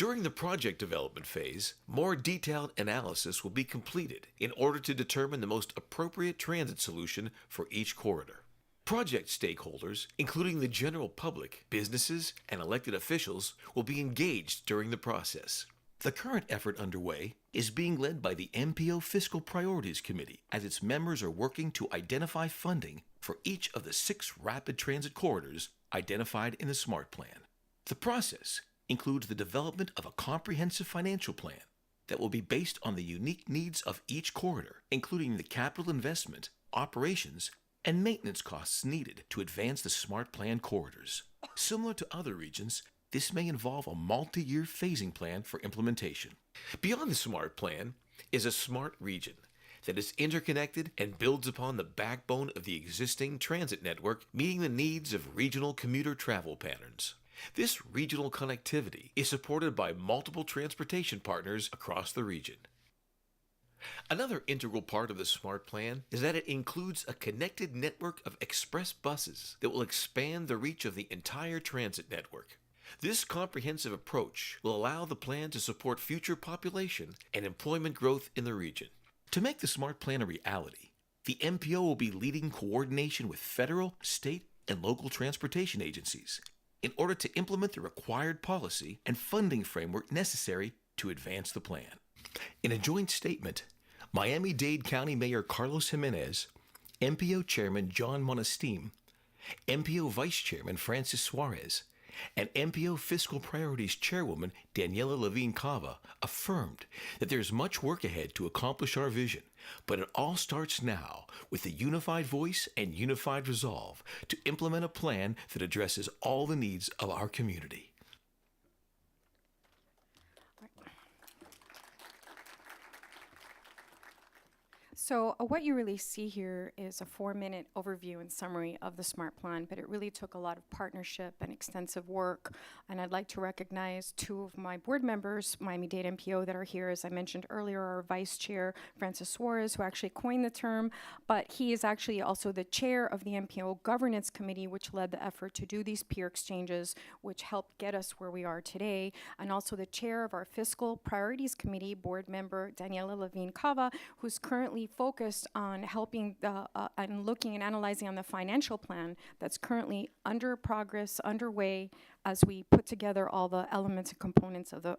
During the project development phase, more detailed analysis will be completed in order to determine the most appropriate transit solution for each corridor. Project stakeholders, including the general public, businesses, and elected officials, will be engaged during the process. The current effort underway is being led by the MPO Fiscal Priorities Committee, as its members are working to identify funding for each of the 6 rapid transit corridors identified in the SMART Plan. The process includes the development of a comprehensive financial plan that will be based on the unique needs of each corridor, including the capital investment, operations, and maintenance costs needed to advance the SMART Plan corridors. Similar to other regions, this may involve a multi-year phasing plan for implementation. Beyond the SMART Plan is a SMART region that is interconnected and builds upon the backbone of the existing transit network, meeting the needs of regional commuter travel patterns. This regional connectivity is supported by multiple transportation partners across the region. Another integral part of the SMART Plan is that it includes a connected network of express buses that will expand the reach of the entire transit network. This comprehensive approach will allow the plan to support future population and employment growth in the region. To make the SMART Plan a reality, the MPO will be leading coordination with federal, state, and local transportation agencies in order to implement the required policy and funding framework necessary to advance the plan. In a joint statement, Miami-Dade County Mayor Carlos Jimenez, MPO Chairman John Monestime, MPO Vice Chairman Francis Suarez, and MPO Fiscal Priorities Chairwoman Daniela Levine Cava affirmed that there is much work ahead to accomplish our vision, but it all starts now with a unified voice and unified resolve to implement a plan that addresses all the needs of our community. So what you really see here is a 4-minute overview and summary of the SMART Plan, but it really took a lot of partnership and extensive work. And I'd like to recognize 2 of my board members, Miami-Dade MPO, that are here. As I mentioned earlier, our Vice Chair, Francis Suarez, who actually coined the term, but he is actually also the chair of the MPO Governance Committee, which led the effort to do these peer exchanges, which helped get us where we are today, and also the chair of our Fiscal Priorities Committee, board member Daniela Levine Cava, who's currently focused on helping and looking and analyzing on the financial plan that's currently underway as we put together all the elements and components of the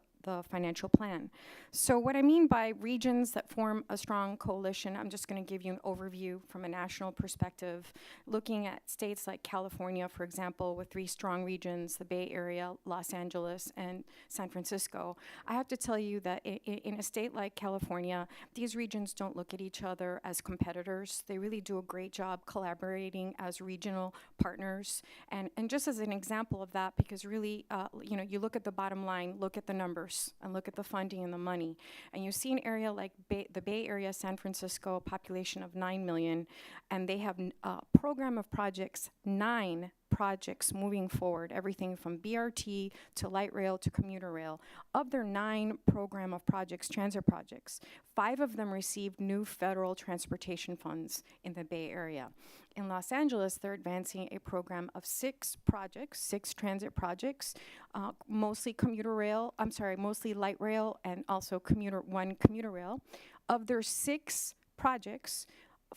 financial plan. So what I mean by regions that form a strong coalition, I'm just going to give you an overview from a national perspective, looking at states like California, for example, with 3 strong regions, the Bay Area, Los Angeles, and San Francisco. I have to tell you that in a state like California, these regions don't look at each other as competitors. They really do a great job collaborating as regional partners. And just as an example of that, because really, you look at the bottom line, look at the numbers, and look at the funding and the money. And you see an area like the Bay Area, San Francisco, a population of 9 million, and they have a program of projects, 9 projects moving forward, everything from BRT to light rail to commuter rail. Of their 9 program of projects, transit projects, 5 of them received new federal transportation funds in the Bay Area. In Los Angeles, they're advancing a program of 6 projects, 6 transit projects, mostly mostly light rail and also one commuter rail. Of their 6 projects,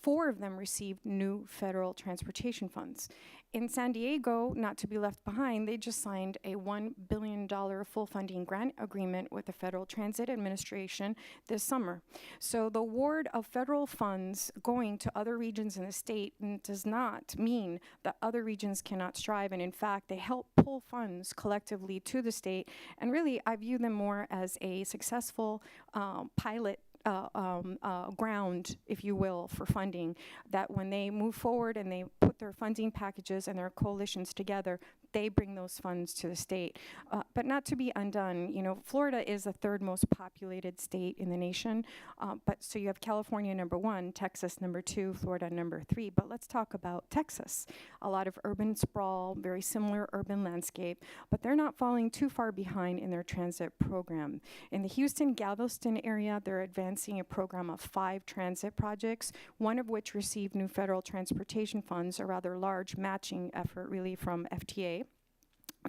4 of them received new federal transportation funds. In San Diego, not to be left behind, they just signed a $1 billion full funding grant agreement with the Federal Transit Administration this summer. So the award of federal funds going to other regions in the state does not mean that other regions cannot strive, and in fact, they help pull funds collectively to the state, and really, I view them more as a successful pilot ground, if you will, for funding, that when they move forward and they put their funding packages and their coalitions together, they bring those funds to the state. But not to be undone, Florida is the 3rd most populated state in the nation, but so you have California number 1, Texas number 2, Florida number 3, but let's talk about Texas. A lot of urban sprawl, very similar urban landscape, but they're not falling too far behind in their transit program. In the Houston-Galveston area, they're advancing a program of 5 transit projects, one of which received new federal transportation funds, a rather large matching effort really from FTA.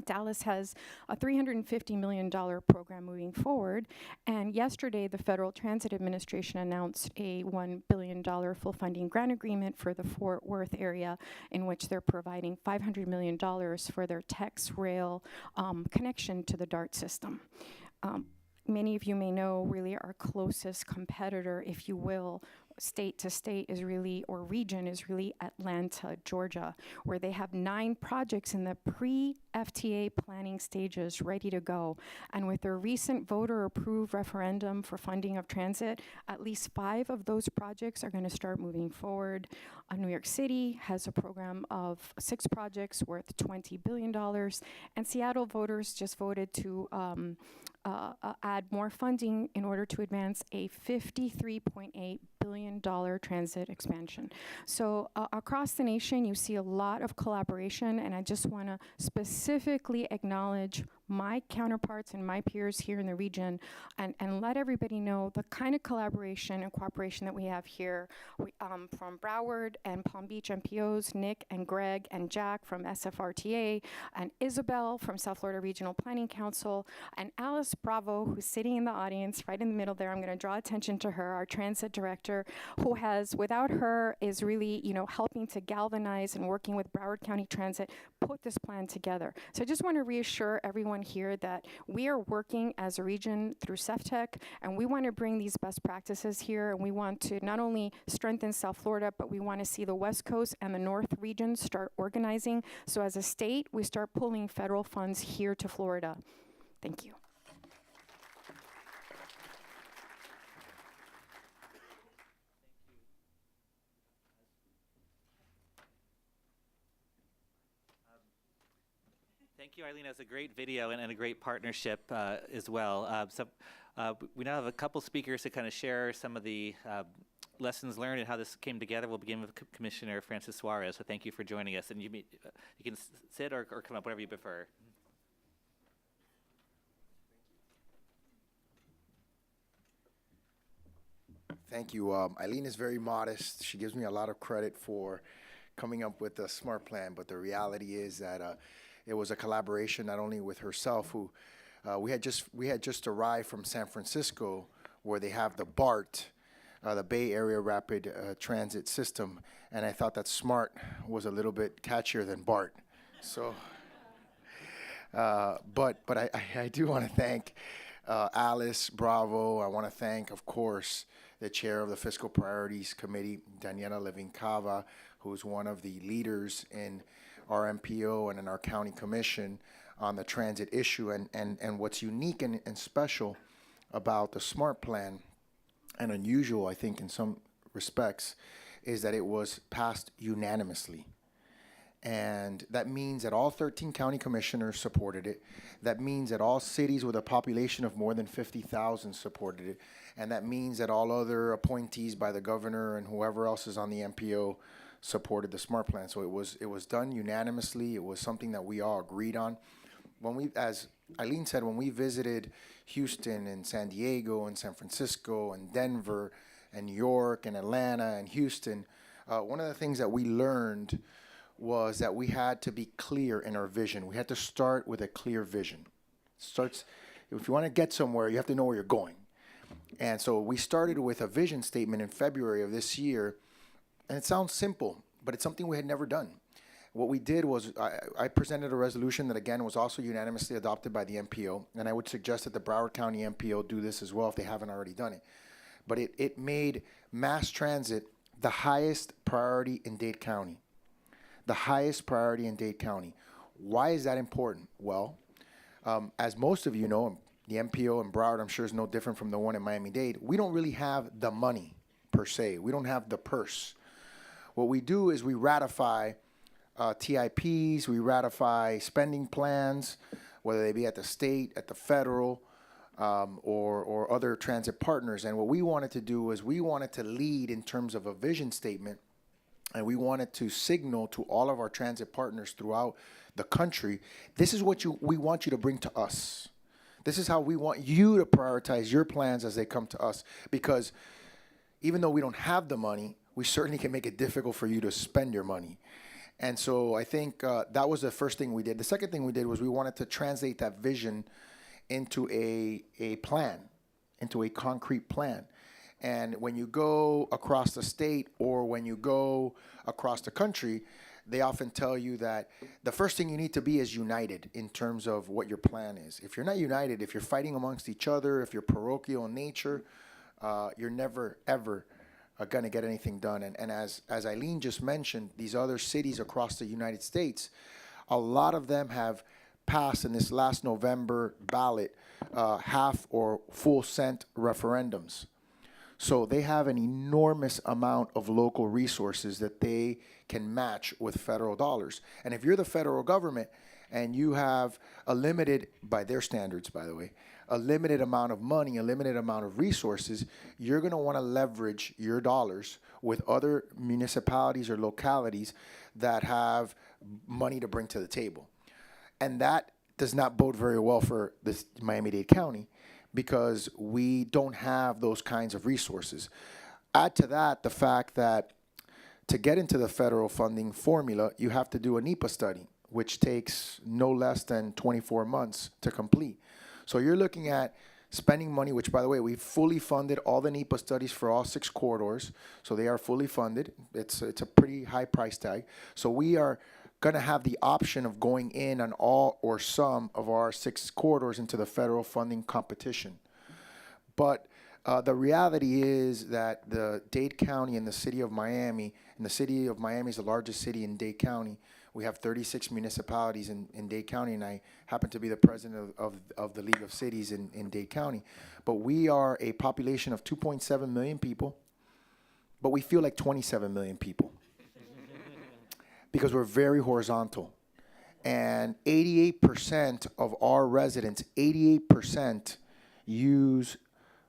Dallas has a $350 million program moving forward, and yesterday the Federal Transit Administration announced a $1 billion full funding grant agreement for the Fort Worth area, in which they're providing $500 million for their TEX rail connection to the DART system. Many of you may know really our closest competitor, if you will, state to state is really, or region is really Atlanta, Georgia, where they have 9 projects in the pre-FTA planning stages ready to go. And with their recent voter-approved referendum for funding of transit, at least 5 of those projects are going to start moving forward. New York City has a program of 6 projects worth $20 billion, and Seattle voters just voted to add more funding in order to advance a $53.8 billion transit expansion. So across the nation, you see a lot of collaboration, and I just want to specifically acknowledge my counterparts and my peers here in the region, and let everybody know the kind of collaboration and cooperation that we have here from Broward and Palm Beach MPOs, Nick and Greg and Jack from SFRTA, and Isabel from South Florida Regional Planning Council, and Alice Bravo, who's sitting in the audience right in the middle there. I'm going to draw attention to her, our transit director, who has, without her, is really, helping to galvanize and working with Broward County Transit, put this plan together. So I just want to reassure everyone here that we are working as a region through CEFTEC, and we want to bring these best practices here, and we want to not only strengthen South Florida, but we want to see the West Coast and the North regions start organizing. So as a state, we start pulling federal funds here to Florida. Thank you. Thank you, Eileen. That was a great video and a great partnership as well. We now have a couple speakers to kind of share some of the lessons learned and how this came together. We'll begin with Commissioner Francis Suarez. So thank you for joining us. And you can sit or come up, whatever you prefer. Thank you. Eileen is very modest. She gives me a lot of credit for coming up with a smart plan, but the reality is that it was a collaboration not only with herself, who we had just arrived from San Francisco, where they have the BART, the Bay Area Rapid Transit System, and I thought that SMART was a little bit catchier than BART. So, but I do want to thank Alice Bravo. I want to thank, of course, the chair of the Fiscal Priorities Committee, Daniela Levin-Cava, who's one of the leaders in our MPO and in our county commission on the transit issue. And what's unique and special about the SMART plan, and unusual, I think, in some respects, is that it was passed unanimously. And that means that all 13 county commissioners supported it. That means that all cities with a population of more than 50,000 supported it. And that means that all other appointees by the governor and whoever else is on the MPO supported the SMART plan. So it was done unanimously. It was something that we all agreed on. When we, as Eileen said, when we visited Houston and San Diego and San Francisco and Denver and New York and Atlanta and Houston, one of the things that we learned was that we had to be clear in our vision. We had to start with a clear vision. If you want to get somewhere, you have to know where you're going. And so we started with a vision statement in February of this year. And it sounds simple, but it's something we had never done. What we did was I presented a resolution that, again, was also unanimously adopted by the MPO, and I would suggest that the Broward County MPO do this as well if they haven't already done it. But it made mass transit the highest priority in Dade County. The highest priority in Dade County. Why is that important? Well, as most of you know, the MPO in Broward, I'm sure, is no different from the one in Miami-Dade. We don't really have the money, per se. We don't have the purse. What we do is we ratify TIPs, we ratify spending plans, whether they be at the state, at the federal, or other transit partners. And what we wanted to do is we wanted to lead in terms of a vision statement, and we wanted to signal to all of our transit partners throughout the country, this is what we want you to bring to us. This is how we want you to prioritize your plans as they come to us. Because even though we don't have the money, we certainly can make it difficult for you to spend your money. And so I think that was the first thing we did. The second thing we did was we wanted to translate that vision into a plan, into a concrete plan. And when you go across the state or when you go across the country, they often tell you that the first thing you need to be is united in terms of what your plan is. If you're not united, if you're fighting amongst each other, if you're parochial in nature, you're never, ever going to get anything done. And as Eileen just mentioned, these other cities across the United States, a lot of them have passed in this last November ballot half or full cent referendums. So they have an enormous amount of local resources that they can match with federal dollars. And if you're the federal government and you have a limited, by their standards, by the way, a limited amount of money, a limited amount of resources, you're going to want to leverage your dollars with other municipalities or localities that have money to bring to the table. And that does not bode very well for this Miami-Dade County, because we don't have those kinds of resources. Add to that the fact that to get into the federal funding formula, you have to do a NEPA study, which takes no less than 24 months to complete. So you're looking at spending money, which, by the way, we fully funded all the NEPA studies for all 6 corridors. So they are fully funded. It's a pretty high price tag. So we are going to have the option of going in on all or some of our 6 corridors into the federal funding competition. But the reality is that the Dade County and the city of Miami, and the city of Miami is the largest city in Dade County. We have 36 municipalities in Dade County, and I happen to be the president of the League of Cities in Dade County. But we are a population of 2.7 million people, but we feel like 27 million people. Because we're very horizontal. And 88% of our residents, 88% use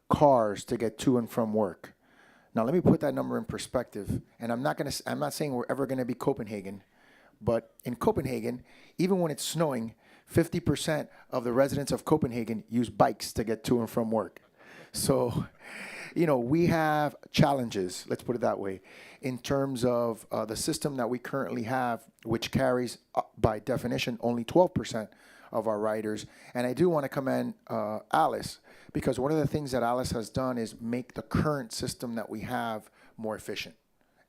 cars to get to and from work. Now let me put that number in perspective. And I'm not saying we're ever gonna be Copenhagen, but in Copenhagen, even when it's snowing, 50% of the residents of Copenhagen use bikes to get to and from work. So, we have challenges, let's put it that way, in terms of the system that we currently have, which carries, by definition, only 12% of our riders. And I do want to commend Alice, because one of the things that Alice has done is make the current system that we have more efficient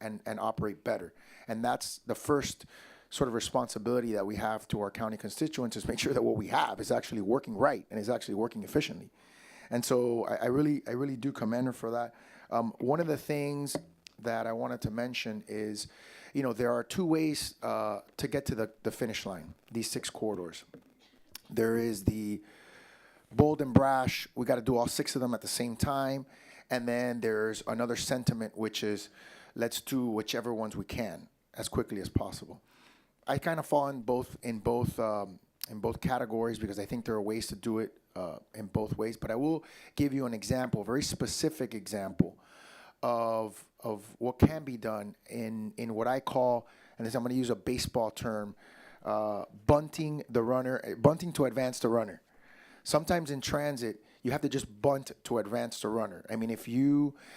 and operate better. And that's the first sort of responsibility that we have to our county constituents, is make sure that what we have is actually working right and is actually working efficiently. And so I really do commend her for that. One of the things that I wanted to mention is, there are 2 ways to get to the finish line, these 6 corridors. There is the bold and brash, we got to do all 6 of them at the same time. And then there's another sentiment, which is, let's do whichever ones we can as quickly as possible. I kind of fall in both categories, because I think there are ways to do it in both ways. But I will give you an example, a very specific example of what can be done in what I call, and I'm going to use a baseball term, bunting to advance the runner. Sometimes in transit, you have to just bunt to advance the runner. I mean,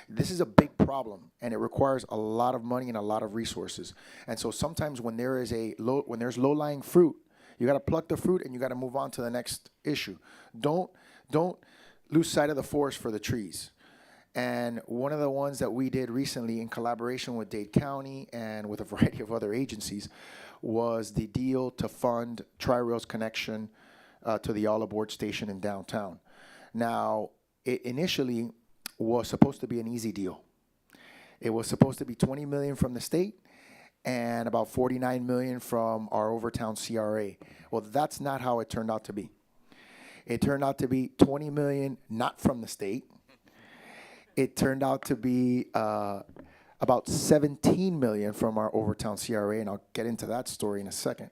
this is a big problem, and it requires a lot of money and a lot of resources. And so sometimes when there's low-lying fruit, you got to pluck the fruit and you got to move on to the next issue. Don't lose sight of the forest for the trees. And one of the ones that we did recently in collaboration with Dade County and with a variety of other agencies was the deal to fund Tri-Rail's connection to the all-aboard station in downtown. Now, it initially was supposed to be an easy deal. It was supposed to be $20 million from the state and about $49 million from our Overtown CRA. Well, that's not how it turned out to be. It turned out to be $20 million not from the state. It turned out to be about $17 million from our Overtown CRA, and I'll get into that story in a second.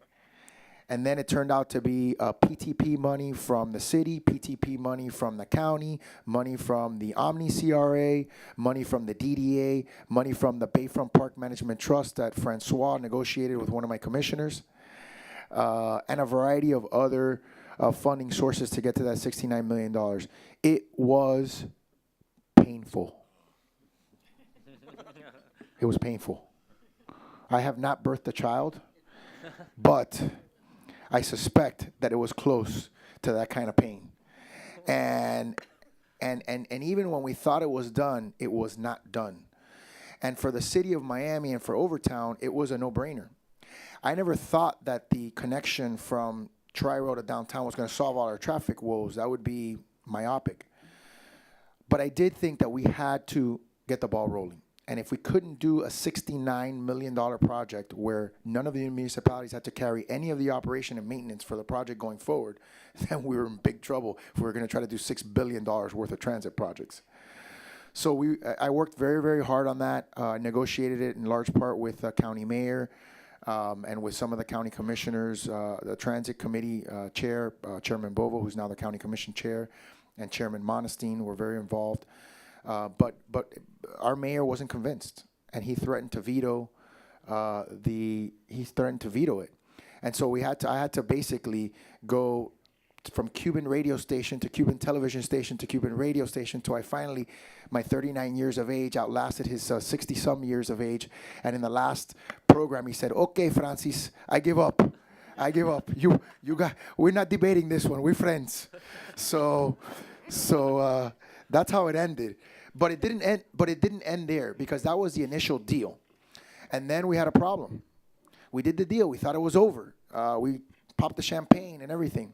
And then it turned out to be PTP money from the city, PTP money from the county, money from the Omni CRA, money from the DDA, money from the Bayfront Park Management Trust that Francois negotiated with one of my commissioners, and a variety of other funding sources to get to that $69 million. It was painful. It was painful. I have not birthed a child. but I suspect that it was close to that kind of pain. And even when we thought it was done, it was not done. And for the city of Miami and for Overtown, it was a no-brainer. I never thought that the connection from Tri-Road to downtown was going to solve all our traffic woes. That would be myopic. But I did think that we had to get the ball rolling. And if we couldn't do a $69 million project where none of the municipalities had to carry any of the operation and maintenance for the project going forward, then we were in big trouble if we were going to try to do $6 billion worth of transit projects. So I worked very, very hard on that, negotiated it in large part with the county mayor and with some of the county commissioners, the transit committee chair, Chairman Bovo, who's now the county commission chair, and Chairman Monestein were very involved. But our mayor wasn't convinced, and he threatened to veto it. And so I had to basically go from Cuban radio station to Cuban television station to Cuban radio station till I finally, my 39 years of age, outlasted his 60-some years of age. And in the last program, he said, "Okay, Francis, I give up. I give up. You got. We're not debating this one. We're friends." So that's how it ended. But it didn't end. But it didn't end there, because that was the initial deal, and then we had a problem. We did the deal. We thought it was over. We popped the champagne and everything.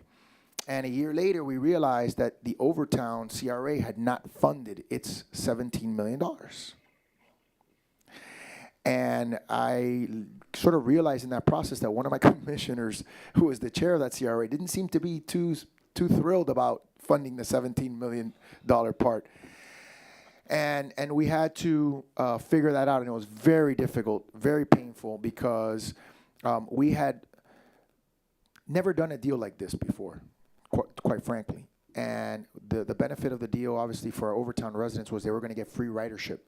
And a year later, we realized that the Overtown CRA had not funded its $17 million. And I sort of realized in that process that one of my commissioners, who was the chair of that CRA, didn't seem to be too thrilled about funding the $17 million part. And we had to figure that out, and it was very difficult, very painful, because we had never done a deal like this before, quite frankly. And the benefit of the deal, obviously, for our Overtown residents was they were going to get free ridership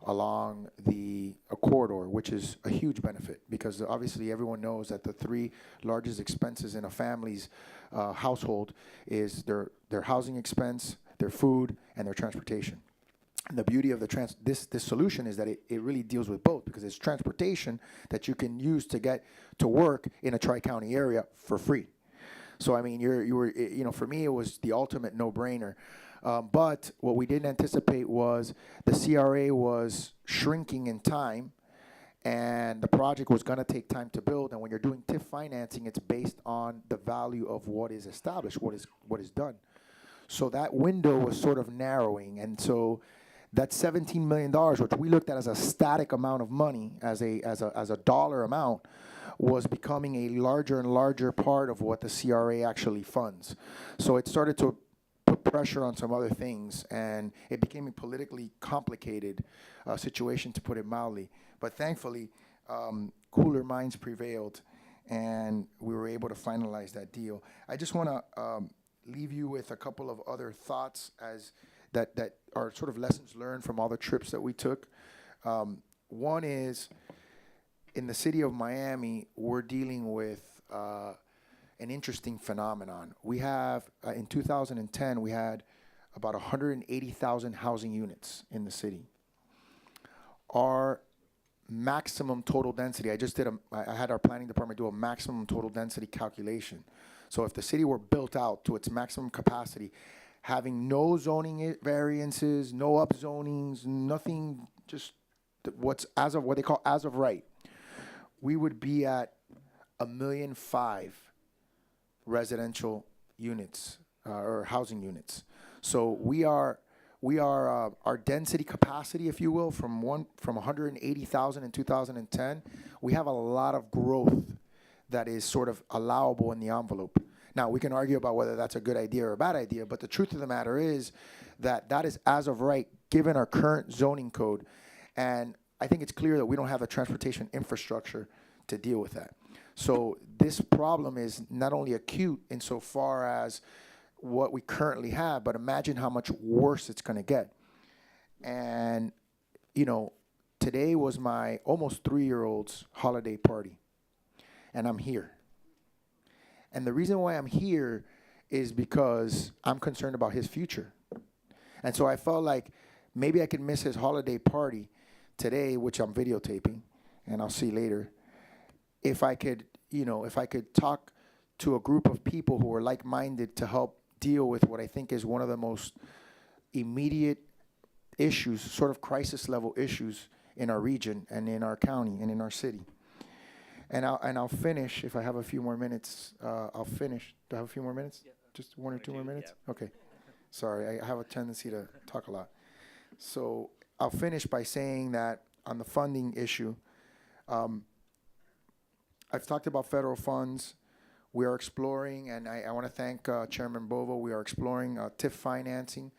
along the corridor, which is a huge benefit, because obviously everyone knows that the three largest expenses in a family's household is their housing expense, their food, and their transportation. And the beauty of this solution is that it really deals with both, because it's transportation that you can use to get to work in a tri-county area for free. So I mean, for me, it was the ultimate no-brainer. But what we didn't anticipate was the CRA was shrinking in time, and the project was going to take time to build. And when you're doing TIF financing, it's based on the value of what is established, what is done. So that window was sort of narrowing, and so that $17 million, which we looked at as a static amount of money, as a dollar amount, was becoming a larger and larger part of what the CRA actually funds. So it started to put pressure on some other things, and it became a politically complicated situation, to put it mildly. But thankfully, cooler minds prevailed, and we were able to finalize that deal. I just want to leave you with a couple of other thoughts that are sort of lessons learned from all the trips that we took. One is, in the city of Miami, we're dealing with an interesting phenomenon. We have, in 2010, we had about 180,000 housing units in the city. Our maximum total density, I had our planning department do a maximum total density calculation. So if the city were built out to its maximum capacity, having no zoning variances, no upzonings, nothing, just what they call as of right, we would be at 1.5 million residential units or housing units. So we are our density capacity, if you will, from 180,000 in 2010. We have a lot of growth that is sort of allowable in the envelope. Now, we can argue about whether that's a good idea or a bad idea, but the truth of the matter is that is as of right, given our current zoning code. And I think it's clear that we don't have the transportation infrastructure to deal with that. So this problem is not only acute insofar as what we currently have, but imagine how much worse it's going to get. And, today was my almost 3-year-old's holiday party, and I'm here. And the reason why I'm here is because I'm concerned about his future. And so I felt like maybe I could miss his holiday party today, which I'm videotaping, and I'll see later, if I could, if I could talk to a group of people who are like-minded to help deal with what I think is one of the most immediate issues, sort of crisis level issues in our region and in our county and in our city. And I'll finish, if I have a few more minutes, I'll finish. Do I have a few more minutes? Yeah. Just one or two more minutes? Yeah. Okay. Sorry, I have a tendency to talk a lot. So I'll finish by saying that on the funding issue, I've talked about federal funds. We are exploring, and I want to thank Chairman Bovo, we are exploring TIF financing.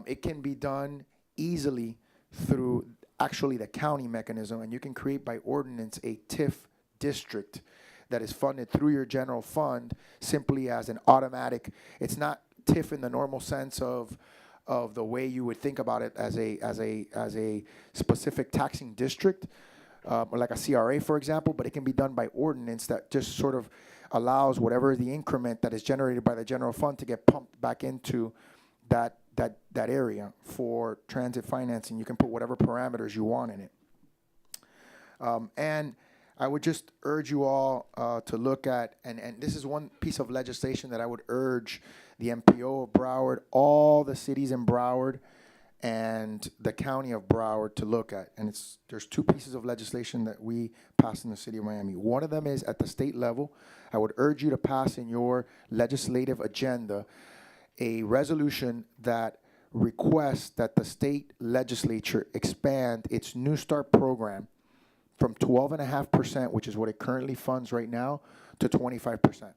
It can be done easily through actually the county mechanism, and you can create by ordinance a TIF district that is funded through your general fund simply as an automatic. It's not TIF in the normal sense of the way you would think about it as a specific taxing district, or like a CRA, for example, but it can be done by ordinance that just sort of allows whatever the increment that is generated by the general fund to get pumped back into that area for transit financing. You can put whatever parameters you want in it. And I would just urge you all to look at, and this is one piece of legislation that I would urge the MPO of Broward, all the cities in Broward, and the county of Broward to look at. And there's two pieces of legislation that we passed in the city of Miami. One of them is at the state level. I would urge you to pass in your legislative agenda a resolution that requests that the state legislature expand its New Start program from 12.5%, which is what it currently funds right now, to 25%.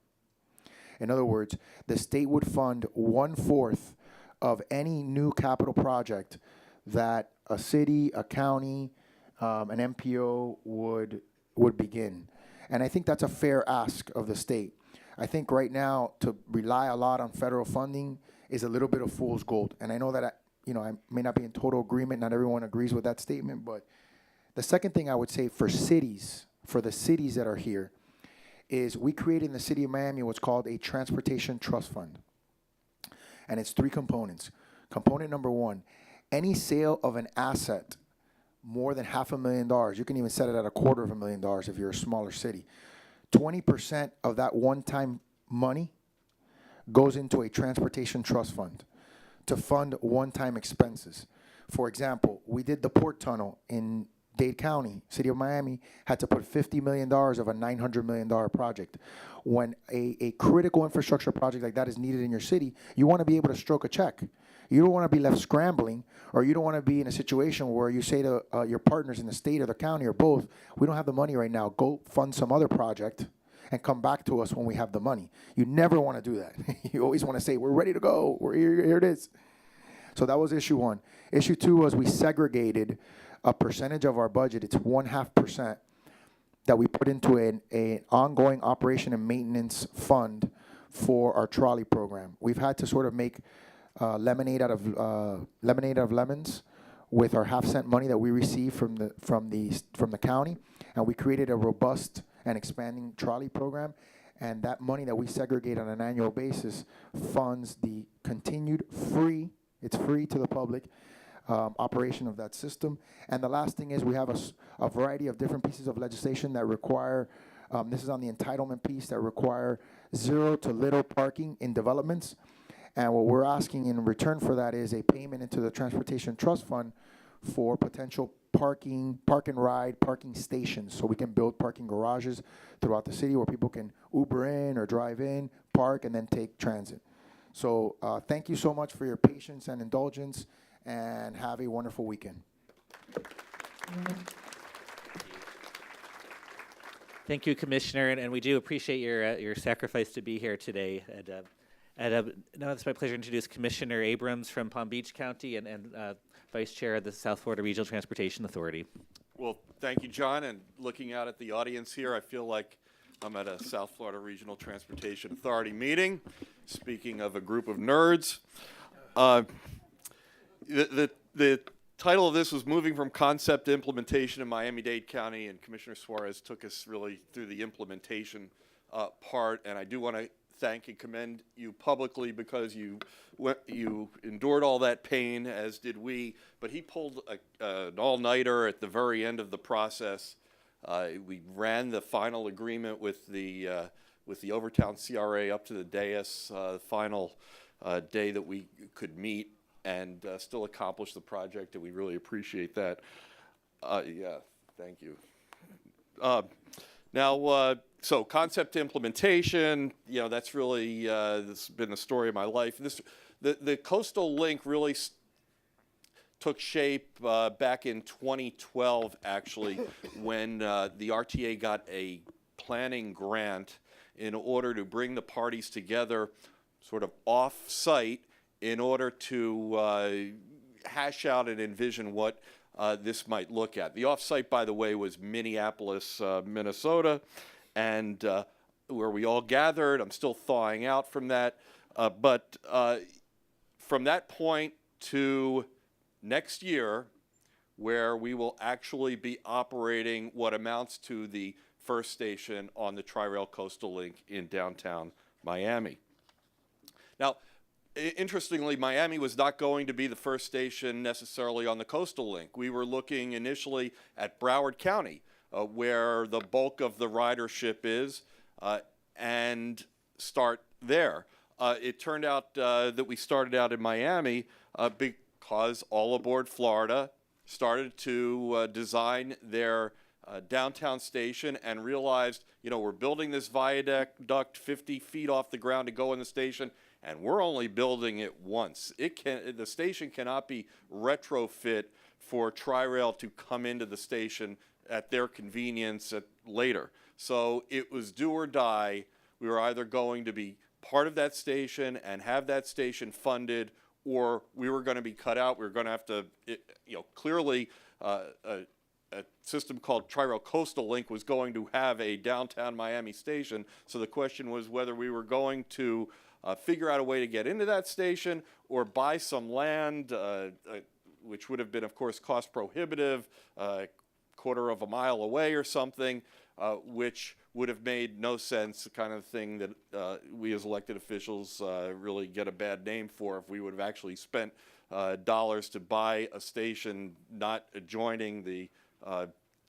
In other words, the state would fund 1/4 of any new capital project that a city, a county, an MPO would begin. And I think that's a fair ask of the state. I think right now to rely a lot on federal funding is a little bit of fool's gold. And I know that I may not be in total agreement. Not everyone agrees with that statement. But the second thing I would say for the cities that are here, is we created in the city of Miami what's called a transportation trust fund. And it's 3 components. Component number 1, any sale of an asset more than $500,000, you can even set it at $250,000 if you're a smaller city. 20% of that one-time money goes into a transportation trust fund to fund one-time expenses. For example, we did the port tunnel in Dade County. City of Miami had to put $50 million of a $900 million project. When a critical infrastructure project like that is needed in your city, you want to be able to stroke a check. You don't want to be left scrambling, or you don't want to be in a situation where you say to your partners in the state or the county or both, we don't have the money right now, go fund some other project and come back to us when we have the money. You never want to do that. You always want to say, we're ready to go, we're here it is. So that was issue 1. Issue 2 was we segregated a percentage of our budget, it's 0.5%, that we put into an ongoing operation and maintenance fund for our trolley program. We've had to sort of make lemonade out of lemons with our half-cent money that we receive from the county, and we created a robust and expanding trolley program. And that money that we segregate on an annual basis funds the continued it's free to the public, operation of that system. And the last thing is we have a variety of different pieces of legislation that require, this is on the entitlement piece, that require zero to little parking in developments. And what we're asking in return for that is a payment into the Transportation Trust Fund for potential park and ride parking stations, so we can build parking garages throughout the city where people can Uber in or drive in, park, and then take transit. So thank you so much for your patience and indulgence, and have a wonderful weekend. Thank you, Commissioner, and we do appreciate your sacrifice to be here today. And now it's my pleasure to introduce Commissioner Abrams from Palm Beach County and Vice Chair of the South Florida Regional Transportation Authority. Well, thank you, John. And looking out at the audience here, I feel like I'm at a South Florida Regional Transportation Authority meeting. Speaking of a group of nerds, the title of this was Moving from Concept to Implementation in Miami-Dade County, and Commissioner Suarez took us really through the implementation part. And I do want to thank and commend you publicly, because you endured all that pain, as did we. But he pulled an all-nighter at the very end of the process We ran the final agreement with the Overtown CRA up to the dais, final day that we could meet and still accomplish the project, and we really appreciate that. Yeah, thank you. Now, so concept to implementation, you know, that's really this has been the story of my life. The Coastal Link really took shape back in 2012, actually, when the RTA got a planning grant in order to bring the parties together sort of off-site in order to hash out and envision what this might look at. The off-site, by the way, was Minneapolis, Minnesota, and where we all gathered. I'm still thawing out from that. But from that point to next year, where we will actually be operating what amounts to the first station on the Tri-Rail Coastal Link in downtown Miami. Now, interestingly, Miami was not going to be the first station necessarily on the Coastal Link. We were looking initially at Broward County, where the bulk of the ridership is, and start there. It turned out that we started out in Miami because All Aboard Florida started to design their downtown station and realized, you know, we're building this viaduct 50 feet off the ground to go in the station, and we're only building it once. The station cannot be retrofit for Tri-Rail to come into the station at their convenience later. So it was do or die. We were either going to be part of that station and have that station funded, or we were going to be cut out. We were going to have to, you know, clearly a system called Tri-Rail Coastal Link was going to have a downtown Miami station. So the question was whether we were going to figure out a way to get into that station or buy some land, which would have been, of course, cost prohibitive, quarter of a mile away or something, which would have made no sense, the kind of thing that we as elected officials really get a bad name for if we would have actually spent dollars to buy a station not adjoining the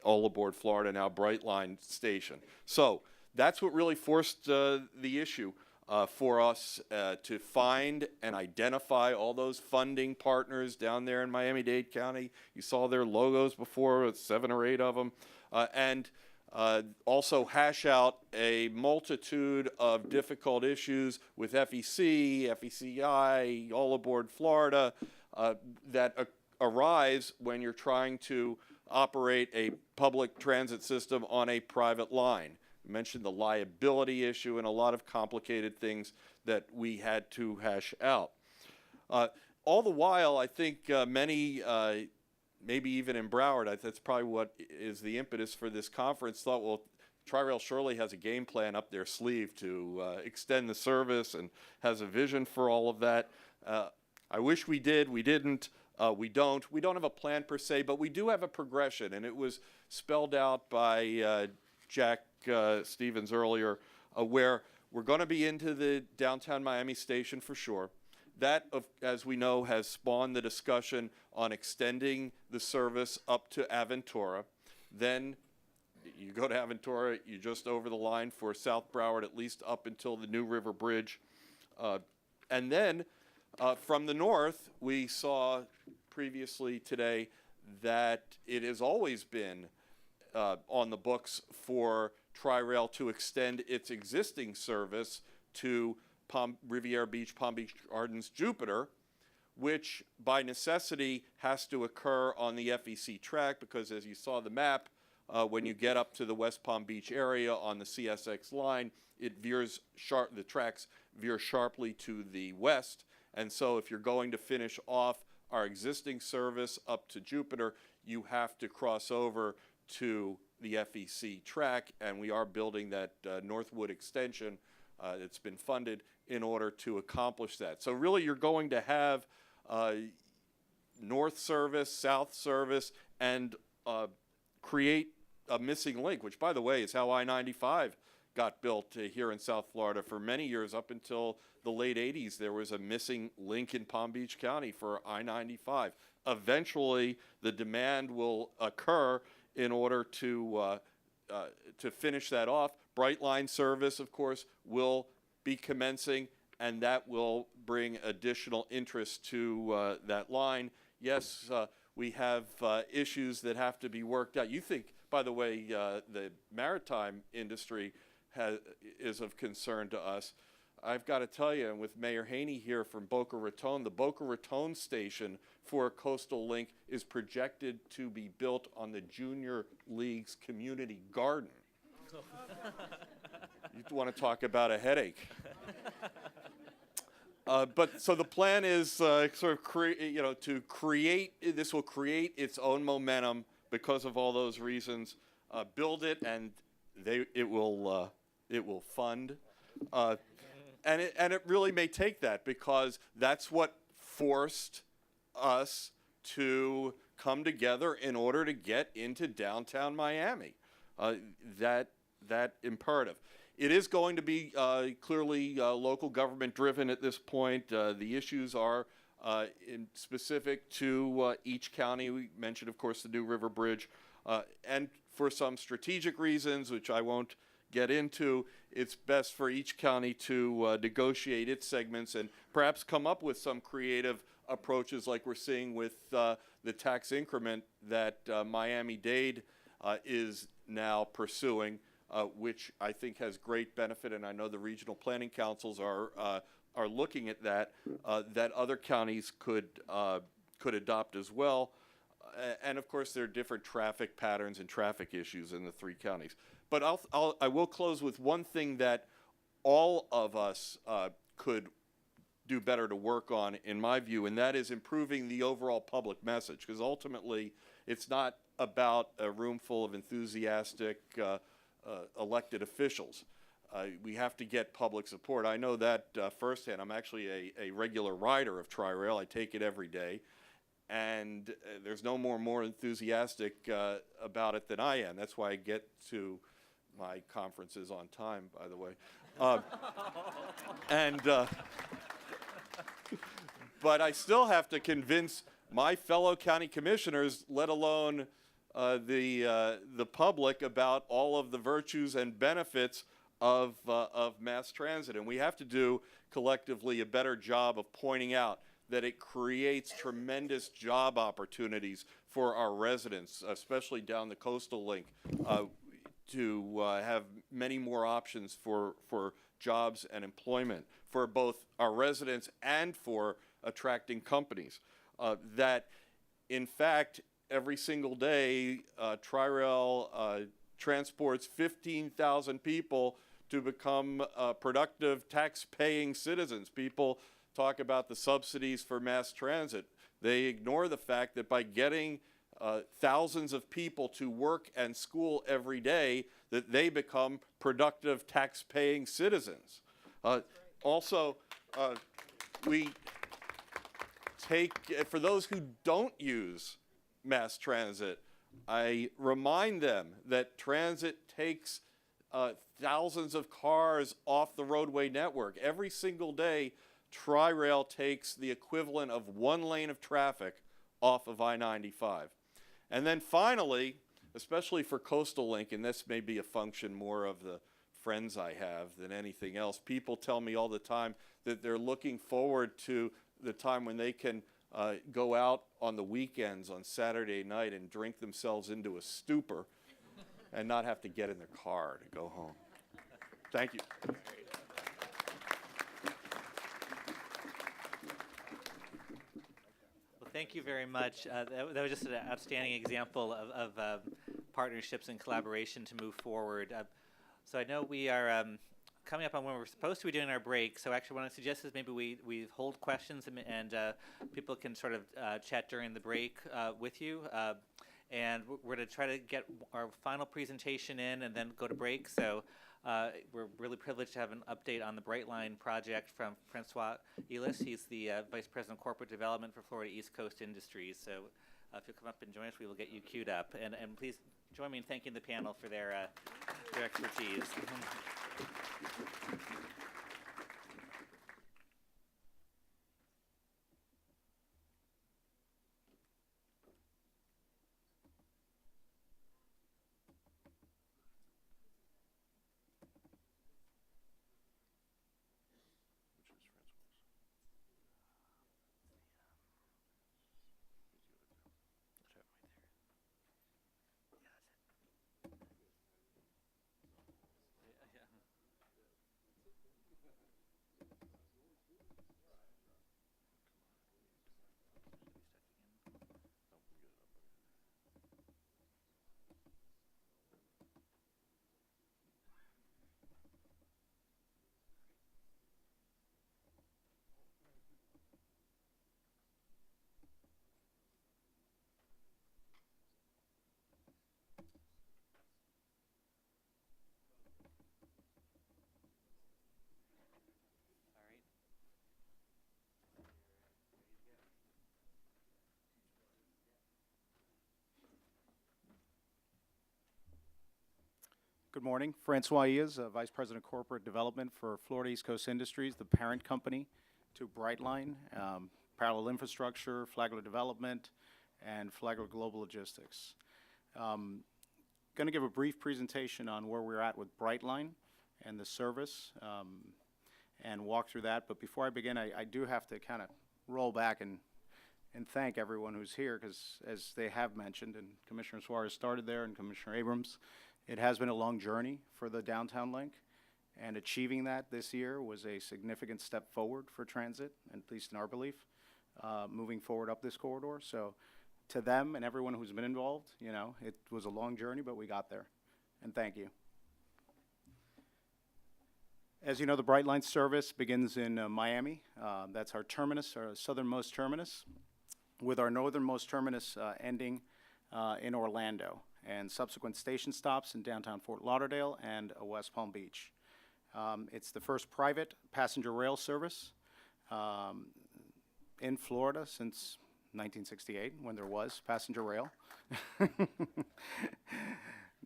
All Aboard Florida, now Brightline station. So that's what really forced the issue for us to find and identify all those funding partners down there in Miami-Dade County. You saw their logos before, 7 or 8 of them, and also hash out a multitude of difficult issues with FEC, FECI, All Aboard Florida, that arise when you're trying to operate a public transit system on a private line. I mentioned the liability issue and a lot of complicated things that we had to hash out. All the while, I think many, maybe even in Broward, that's probably what is the impetus for this conference, thought, well, Tri-Rail surely has a game plan up their sleeve to extend the service and has a vision for all of that. I wish we did. We didn't. We don't. We don't have a plan per se, but we do have a progression, and it was spelled out by Jack Stevens earlier, where we're going to be into the downtown Miami station for sure. That, as we know, has spawned the discussion on extending the service up to Aventura. Then you go to Aventura, you're just over the line for South Broward, at least up until the New River Bridge. And then from the north, we saw previously today that it has always been on the books for Tri-Rail to extend its existing service to Riviera Beach, Palm Beach Gardens, Jupiter, which by necessity has to occur on the FEC track because, as you saw the map, when you get up to the West Palm Beach area on the CSX line, it veers the tracks veer sharply to the west. And so if you're going to finish off our existing service up to Jupiter, you have to cross over to the FEC track, and we are building that Northwood extension that's been funded in order to accomplish that. So really you're going to have north service, south service, and create a missing link, which, by the way, is how I-95 got built here in South Florida for many years. Up until the late 80s, there was a missing link in Palm Beach County for I-95. Eventually, the demand will occur in order to to finish that off. Brightline service, of course, will be commencing, and that will bring additional interest to that line. Yes, we have issues that have to be worked out. You think, by the way, the maritime industry is of concern to us. I've got to tell you, and with Mayor Haney here from Boca Raton, the Boca Raton station for Coastal Link is projected to be built on the Junior League's community garden. You want to talk about a headache. But so the plan is sort of to create. This will create its own momentum because of all those reasons. Build it, and it will fund. And it really may take that, because that's what forced us to come together in order to get into downtown Miami. That imperative. It is going to be clearly local government driven at this point. The issues are specific to each county. We mentioned, of course, the New River Bridge, and for some strategic reasons, which I won't get into, it's best for each county to negotiate its segments and perhaps come up with some creative approaches, like we're seeing with the tax increment that Miami-Dade is now pursuing, which I think has great benefit, and I know the regional planning councils are looking at that. That other counties could adopt as well. And of course, there are different traffic patterns and traffic issues in the three counties. But I will close with one thing that all of us could do better to work on, in my view, and that is improving the overall public message. Because ultimately, it's not about a room full of enthusiastic elected officials. We have to get public support. I know that firsthand. I'm actually a regular rider of Tri-Rail. I take it every day. And there's no more enthusiastic about it than I am. That's why I get to my conferences on time, by the way. But I still have to convince my fellow county commissioners, let alone the public, about all of the virtues and benefits of mass transit. And we have to do collectively a better job of pointing out that it creates tremendous job opportunities for our residents, especially down the Coastal Link, to have many more options for jobs and employment for both our residents and for attracting companies. That, in fact, every single day, Tri-Rail transports 15,000 people to become productive tax-paying citizens. People talk about the subsidies for mass transit. They ignore the fact that by getting thousands of people to work and school every day, that they become productive tax-paying citizens. Also, we take, for those who don't use mass transit, I remind them that transit takes thousands of cars off the roadway network. Every single day, Tri-Rail takes the equivalent of one lane of traffic off of I-95. And then finally, especially for Coastal Link, and this may be a function more of the friends I have than anything else, people tell me all the time that they're looking forward to the time when they can go out on the weekends on Saturday night and drink themselves into a stupor and not have to get in their car to go home. Thank you. Thank you very much. That was just an outstanding example of partnerships and collaboration to move forward. So I know we are coming up on when we're supposed to be doing our break. So actually what I suggest is maybe we hold questions and people can sort of chat during the break with you. And we're going to try to get our final presentation in and then go to break. So we're really privileged to have an update on the Brightline project from Francois Elis. He's the Vice President of Corporate Development for Florida East Coast Industries. So if you'll come up and join us, we will get you queued up. And please join me in thanking the panel for their expertise. Good morning. Francois Iaz, Vice President of Corporate Development for Florida East Coast Industries, the parent company to Brightline, Parallel Infrastructure, Flagler Development, and Flagler Global Logistics. Going to give a brief presentation on where we're at with Brightline and the service and walk through that. But before I begin, I do have to kind of roll back and thank everyone who's here, because as they have mentioned, and Commissioner Suarez started there and Commissioner Abrams, it has been a long journey for the downtown link, and achieving that this year was a significant step forward for transit, at least in our belief, moving forward up this corridor. So to them and everyone who's been involved, you know, it was a long journey, but we got there, and thank you. As you know, the Brightline service begins in Miami. That's our terminus, our southernmost terminus, with our northernmost terminus ending in Orlando, and subsequent station stops in downtown Fort Lauderdale and West Palm Beach. It's the first private passenger rail service in Florida since 1968, when there was passenger rail.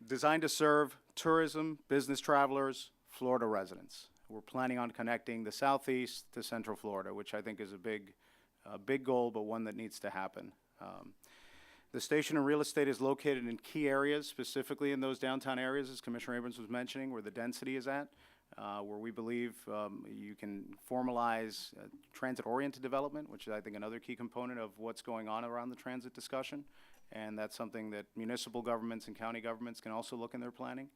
Designed to serve tourism, business travelers, Florida residents. We're planning on connecting the Southeast to Central Florida, which I think is a big goal, but one that needs to happen. The station and real estate is located in key areas, specifically in those downtown areas, as Commissioner Abrams was mentioning, where the density is at, where we believe you can formalize transit-oriented development, which is, I think, another key component of what's going on around the transit discussion. And that's something that municipal governments and county governments can also look in their planning.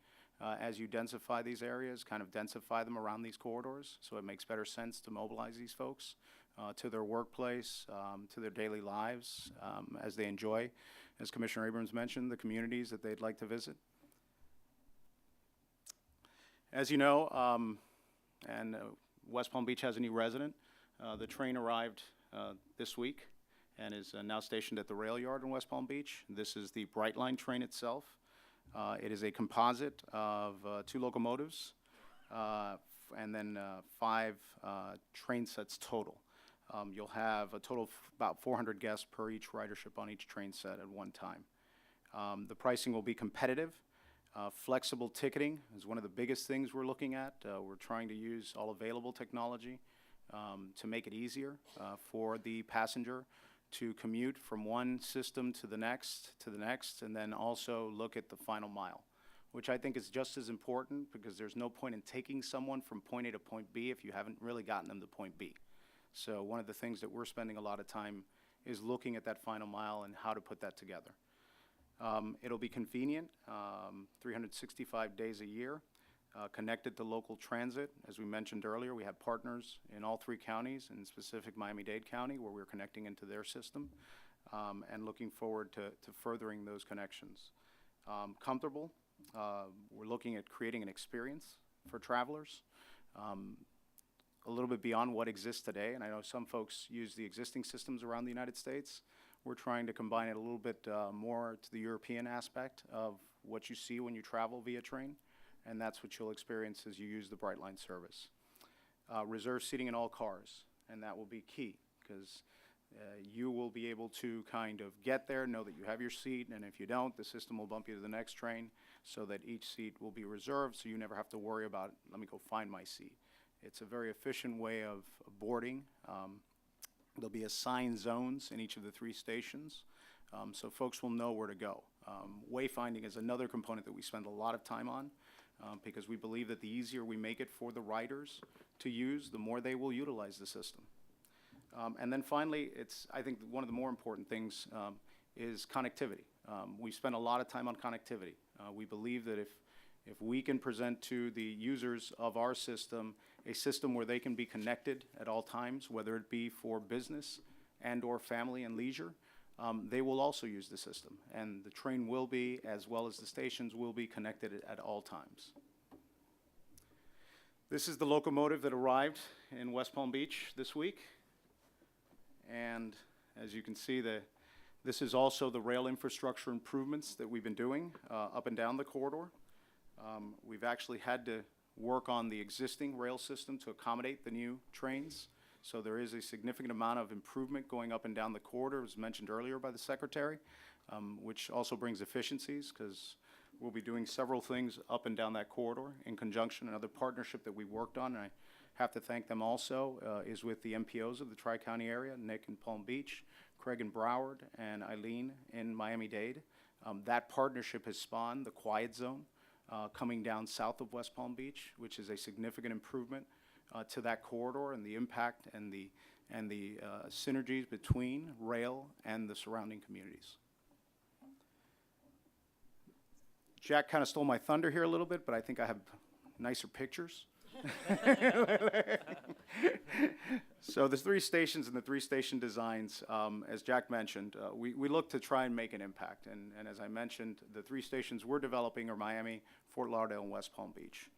As you densify these areas, kind of densify them around these corridors, so it makes better sense to mobilize these folks to their workplace, to their daily lives, as they enjoy, as Commissioner Abrams mentioned, the communities that they'd like to visit. As you know, West Palm Beach has a new resident. The train arrived this week and is now stationed at the rail yard in West Palm Beach. This is the Brightline train itself. It is a composite of 2 locomotives and then 5 train sets total. You'll have a total of about 400 guests per each ridership on each train set at one time. The pricing will be competitive. Flexible ticketing is one of the biggest things we're looking at. We're trying to use all available technology to make it easier for the passenger to commute from one system to the next, and then also look at the final mile, which I think is just as important, because there's no point in taking someone from point A to point B if you haven't really gotten them to point B. So one of the things that we're spending a lot of time is looking at that final mile and how to put that together. It'll be convenient, 365 days a year, connected to local transit. As we mentioned earlier, we have partners in all 3 counties, in specific Miami-Dade County, where we're connecting into their system, and looking forward to furthering those connections. Comfortable, we're looking at creating an experience for travelers, a little bit beyond what exists today, and I know some folks use the existing systems around the United States. We're trying to combine it a little bit more to the European aspect of what you see when you travel via train, and that's what you'll experience as you use the Brightline service. Reserved seating in all cars, and that will be key, because you will be able to kind of get there, know that you have your seat, and if you don't, the system will bump you to the next train, so that each seat will be reserved, so you never have to worry about, let me go find my seat. It's a very efficient way of boarding. There'll be assigned zones in each of the 3 stations, so folks will know where to go. Wayfinding is another component that we spend a lot of time on, because we believe that the easier we make it for the riders to use, the more they will utilize the system. And then finally, I think one of the more important things is connectivity. We spend a lot of time on connectivity. We believe that if we can present to the users of our system a system where they can be connected at all times, whether it be for business and or family and leisure, they will also use the system. And the train will be, as well as the stations, will be connected at all times. This is the locomotive that arrived in West Palm Beach this week. And as you can see, this is also the rail infrastructure improvements that we've been doing up and down the corridor. We've actually had to work on the existing rail system to accommodate the new trains. So there is a significant amount of improvement going up and down the corridor, as mentioned earlier by the Secretary, which also brings efficiencies, because We'll be doing several things up and down that corridor in conjunction. Another partnership that we worked on, and I have to thank them also, is with the MPOs of the Tri-County area, Nick in Palm Beach, Craig in Broward, and Eileen in Miami-Dade. That partnership has spawned the Quiet Zone coming down south of West Palm Beach, which is a significant improvement to that corridor and the impact and the synergies between rail and the surrounding communities. Jack kind of stole my thunder here a little bit, but I think I have nicer pictures. So the three stations and the three-station designs, as Jack mentioned, we look to try and make an impact. And as I mentioned, the three stations we're developing are Miami, Fort Lauderdale, and West Palm Beach.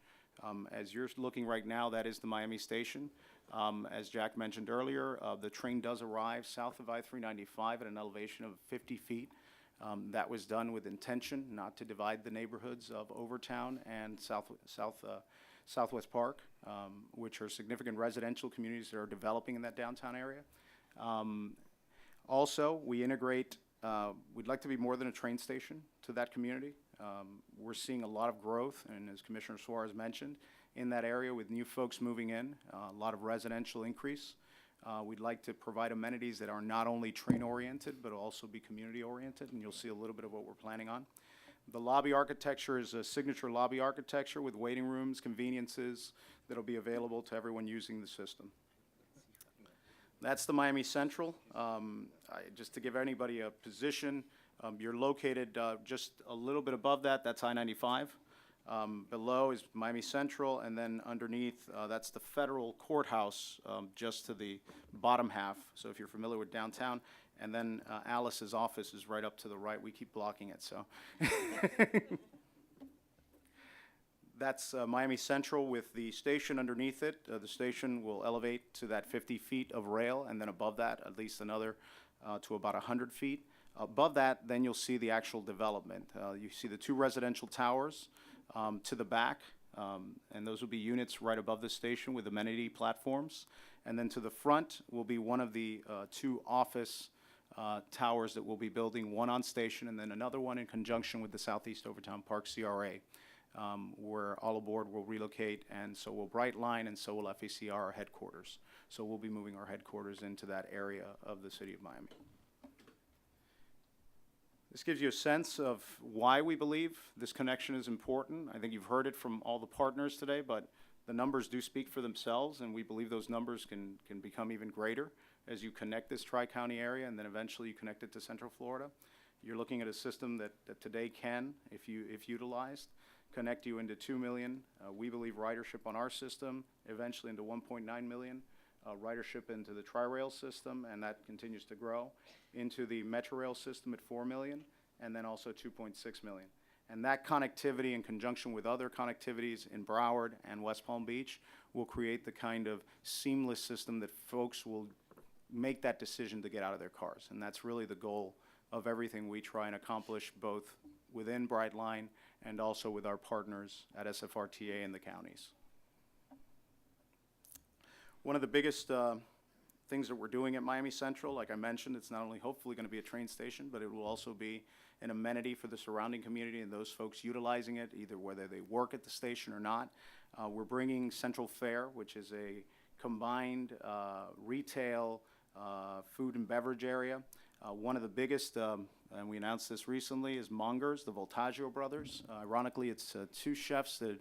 As you're looking right now, that is the Miami station. As Jack mentioned earlier, the train does arrive south of I-395 at an elevation of 50 feet. That was done with intention not to divide the neighborhoods of Overtown and Southwest Park, which are significant residential communities that are developing in that downtown area. Also, we integrate, we'd like to be more than a train station to that community. We're seeing a lot of growth, and as Commissioner Suarez mentioned, in that area with new folks moving in, a lot of residential increase. We'd like to provide amenities that are not only train-oriented, but also be community-oriented, and you'll see a little bit of what we're planning on. The lobby architecture is a signature lobby architecture with waiting rooms, conveniences that'll be available to everyone using the system. That's the Miami Central. Just to give anybody a position, you're located just a little bit above that. That's I-95. Below is Miami Central, and then underneath, that's the federal courthouse just to the bottom half. So if you're familiar with downtown, and then Alice's office is right up to the right. We keep blocking it, so. That's Miami Central with the station underneath it. The station will elevate to that 50 feet of rail, and then above that, at least another to about 100 feet. Above that, then you'll see the actual development. You see the two residential towers to the back, and those will be units right above the station with amenity platforms. And then to the front will be one of the two office towers that we'll be building, one on station and then another one in conjunction with the Southeast Overtown Park CRA, where All Aboard will relocate, and so will Brightline, and so will FACR, our headquarters. So we'll be moving our headquarters into that area of the city of Miami. This gives you a sense of why we believe this connection is important. I think you've heard it from all the partners today, but the numbers do speak for themselves, and we believe those numbers can become even greater as you connect this Tri-County area, and then eventually you connect it to Central Florida. You're looking at a system that today can, if utilized, connect you into 2 million. We believe ridership on our system, eventually into 1.9 million. Ridership into the Tri-Rail system, and that continues to grow, into the Metrorail system at 4 million, and then also 2.6 million. And that connectivity in conjunction with other connectivities in Broward and West Palm Beach will create the kind of seamless system that folks will make that decision to get out of their cars. And that's really the goal of everything we try and accomplish, both within Brightline and also with our partners at SFRTA and the counties. One of the biggest things that we're doing at Miami Central, like I mentioned, it's not only hopefully going to be a train station, but it will also be an amenity for the surrounding community and those folks utilizing it, either whether they work at the station or not. We're bringing Central Fare, which is a combined retail, food and beverage area. One of the biggest, and we announced this recently, is Mongers, the Voltaggio brothers. Ironically, it's two chefs that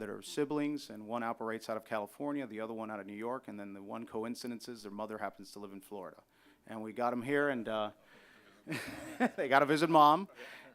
are siblings, and one operates out of California, the other one out of New York, and then the one coincidence is their mother happens to live in Florida. And we got them here, and they got to visit Mom,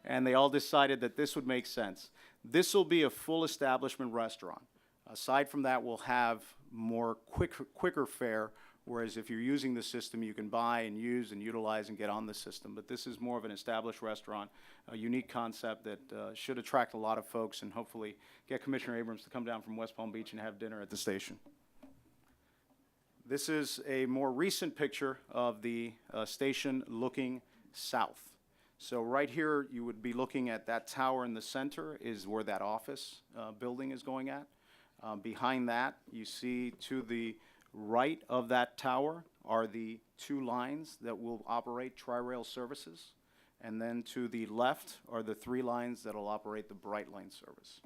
and they all decided that this would make sense. This will be a full establishment restaurant. Aside from that, we'll have more quicker fare, whereas if you're using the system, you can buy and use and utilize and get on the system. But this is more of an established restaurant, a unique concept that should attract a lot of folks and hopefully get Commissioner Abrams to come down from West Palm Beach and have dinner at the station. This is a more recent picture of the station looking south. So right here, you would be looking at that tower in the center is where that office building is going at. Behind that, you see to the right of that tower are the two lines that will operate Tri-Rail services. And then to the left are the 3 lines that'll operate the Brightline service.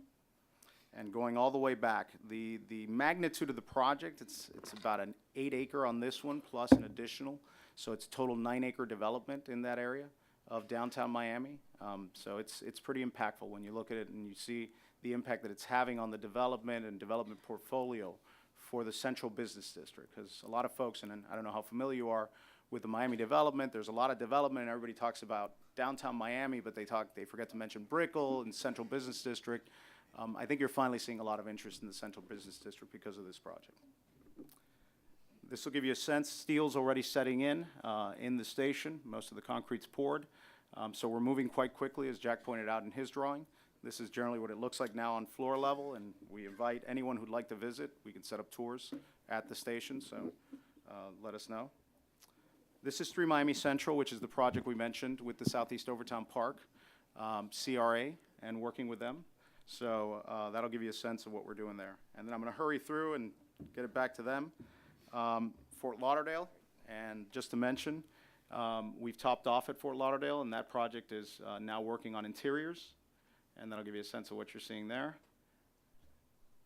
And going all the way back, the magnitude of the project, it's about an 8-acre on this one, plus an additional. So it's total 9-acre development in that area of downtown Miami. So it's pretty impactful when you look at it and you see the impact that it's having on the development and development portfolio for the central business district. Because a lot of folks, and I don't know how familiar you are with the Miami development, there's a lot of development and everybody talks about downtown Miami, but they forget to mention Brickell and central business district. I think you're finally seeing a lot of interest in the central business district because of this project. This will give you a sense. Steel's already setting in the station. Most of the concrete's poured. So we're moving quite quickly, as Jack pointed out in his drawing. This is generally what it looks like now on floor level, and we invite anyone who'd like to visit. We can set up tours at the station, so let us know. This is 3 Miami Central, which is the project we mentioned with the Southeast Overtown Park, CRA, and working with them. So that'll give you a sense of what we're doing there. And then I'm going to hurry through and get it back to them. Fort Lauderdale, and just to mention, we've topped off at Fort Lauderdale, and that project is now working on interiors, and that'll give you a sense of what you're seeing there.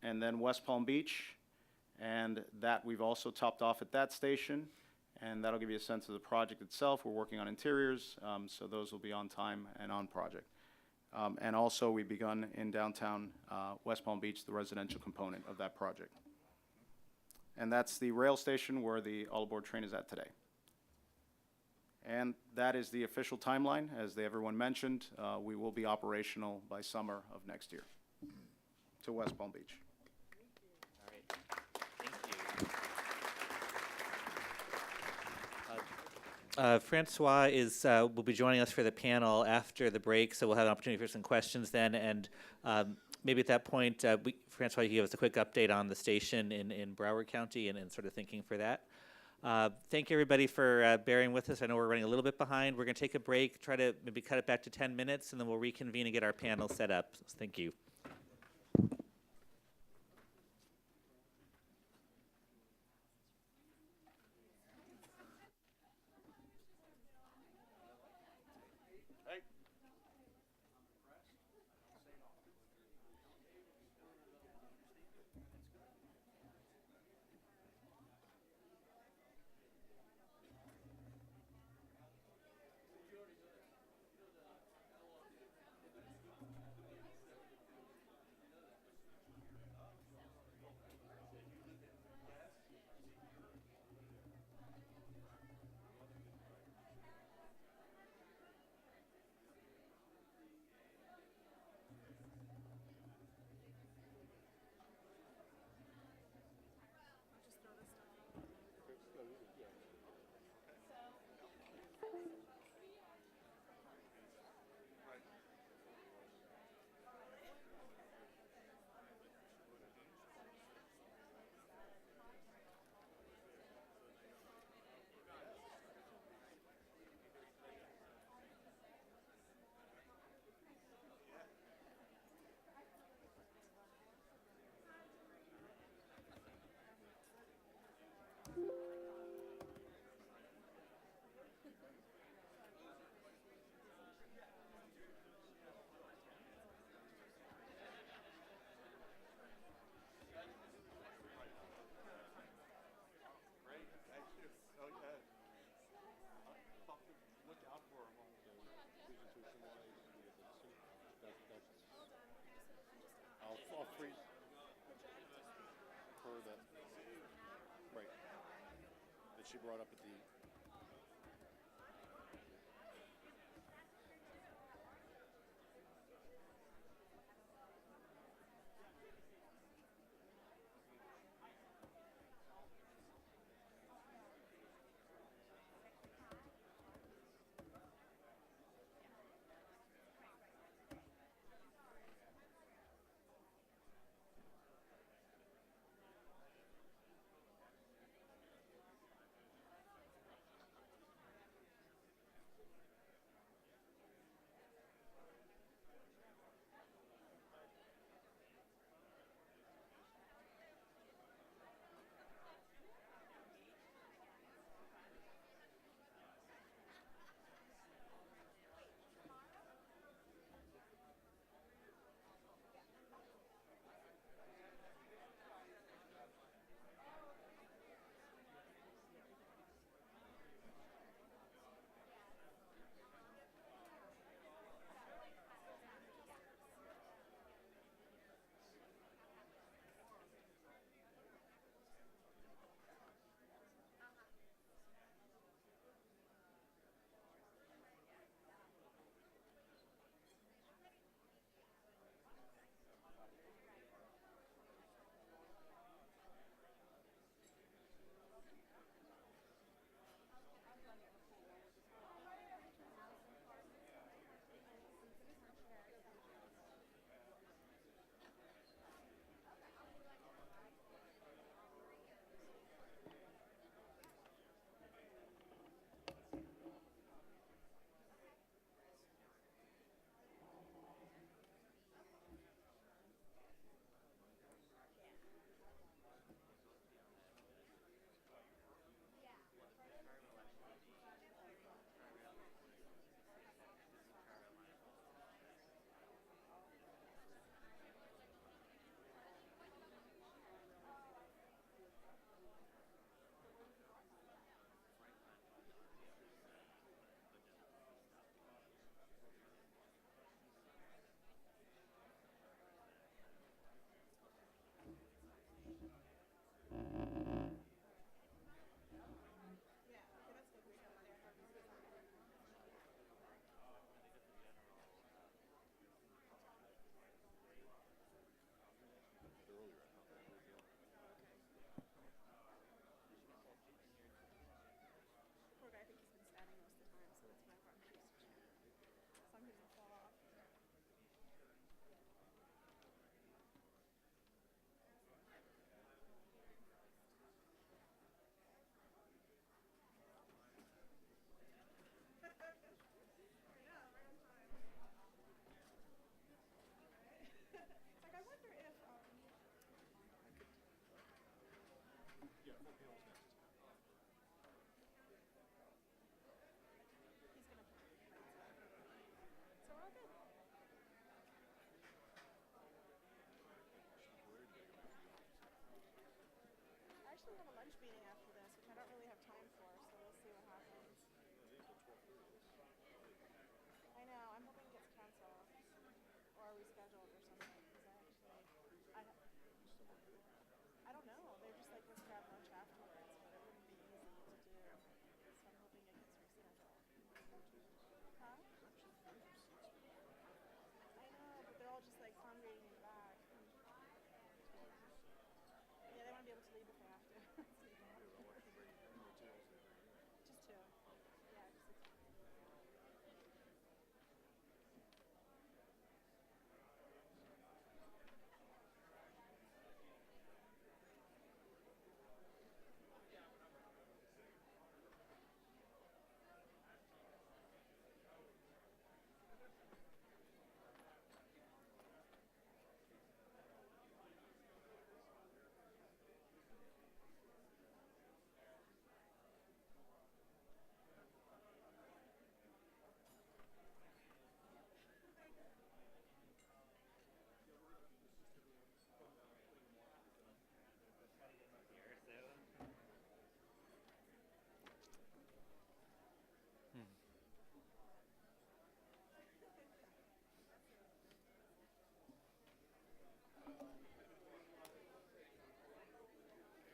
And then West Palm Beach, and that we've also topped off at that station, and that'll give you a sense of the project itself. We're working on interiors, so those will be on time and on project. And also, we've begun in downtown West Palm Beach, the residential component of that project. And that's the rail station where the all-aboard train is at today. And that is the official timeline. As everyone mentioned, we will be operational by summer of next year to West Palm Beach. All right. Thank you. Francois will be joining us for the panel after the break, so we'll have an opportunity for some questions then. And maybe at that point, Francois, you can give us a quick update on the station in Broward County and sort of thinking for that. Thank you, everybody, for bearing with us. I know we're running a little bit behind. We're going to take a break, try to maybe cut it back to 10 minutes, and then we'll reconvene and get our panel set up. So thank you. All three per the right that she brought up at the I actually have a lunch meeting after this, which I don't really have time for, so we'll see what happens. I know, I'm hoping it gets canceled or rescheduled or something, because I don't know. They're just like, let's grab lunch afterwards, but it wouldn't be easy to do. So I'm hoping it gets rescheduled. Huh? I know, but they're all just like congregating in the back. Yeah, they want to be able to leave if they have to. Just two. Yeah, just the two.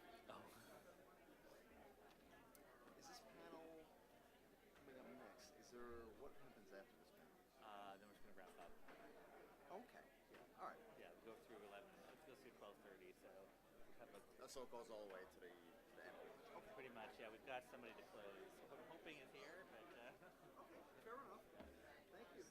Is this panel coming up next? Is there, what happens after this panel? Then we're just going to wrap up. Okay, yeah, all right. Yeah, we go through 11, it goes through 12:30, so we have a, So it goes all the way to the end. Okay. pretty much, yeah, we've got somebody to close. Who I'm hoping is here, but Okay, fair enough. Thank you.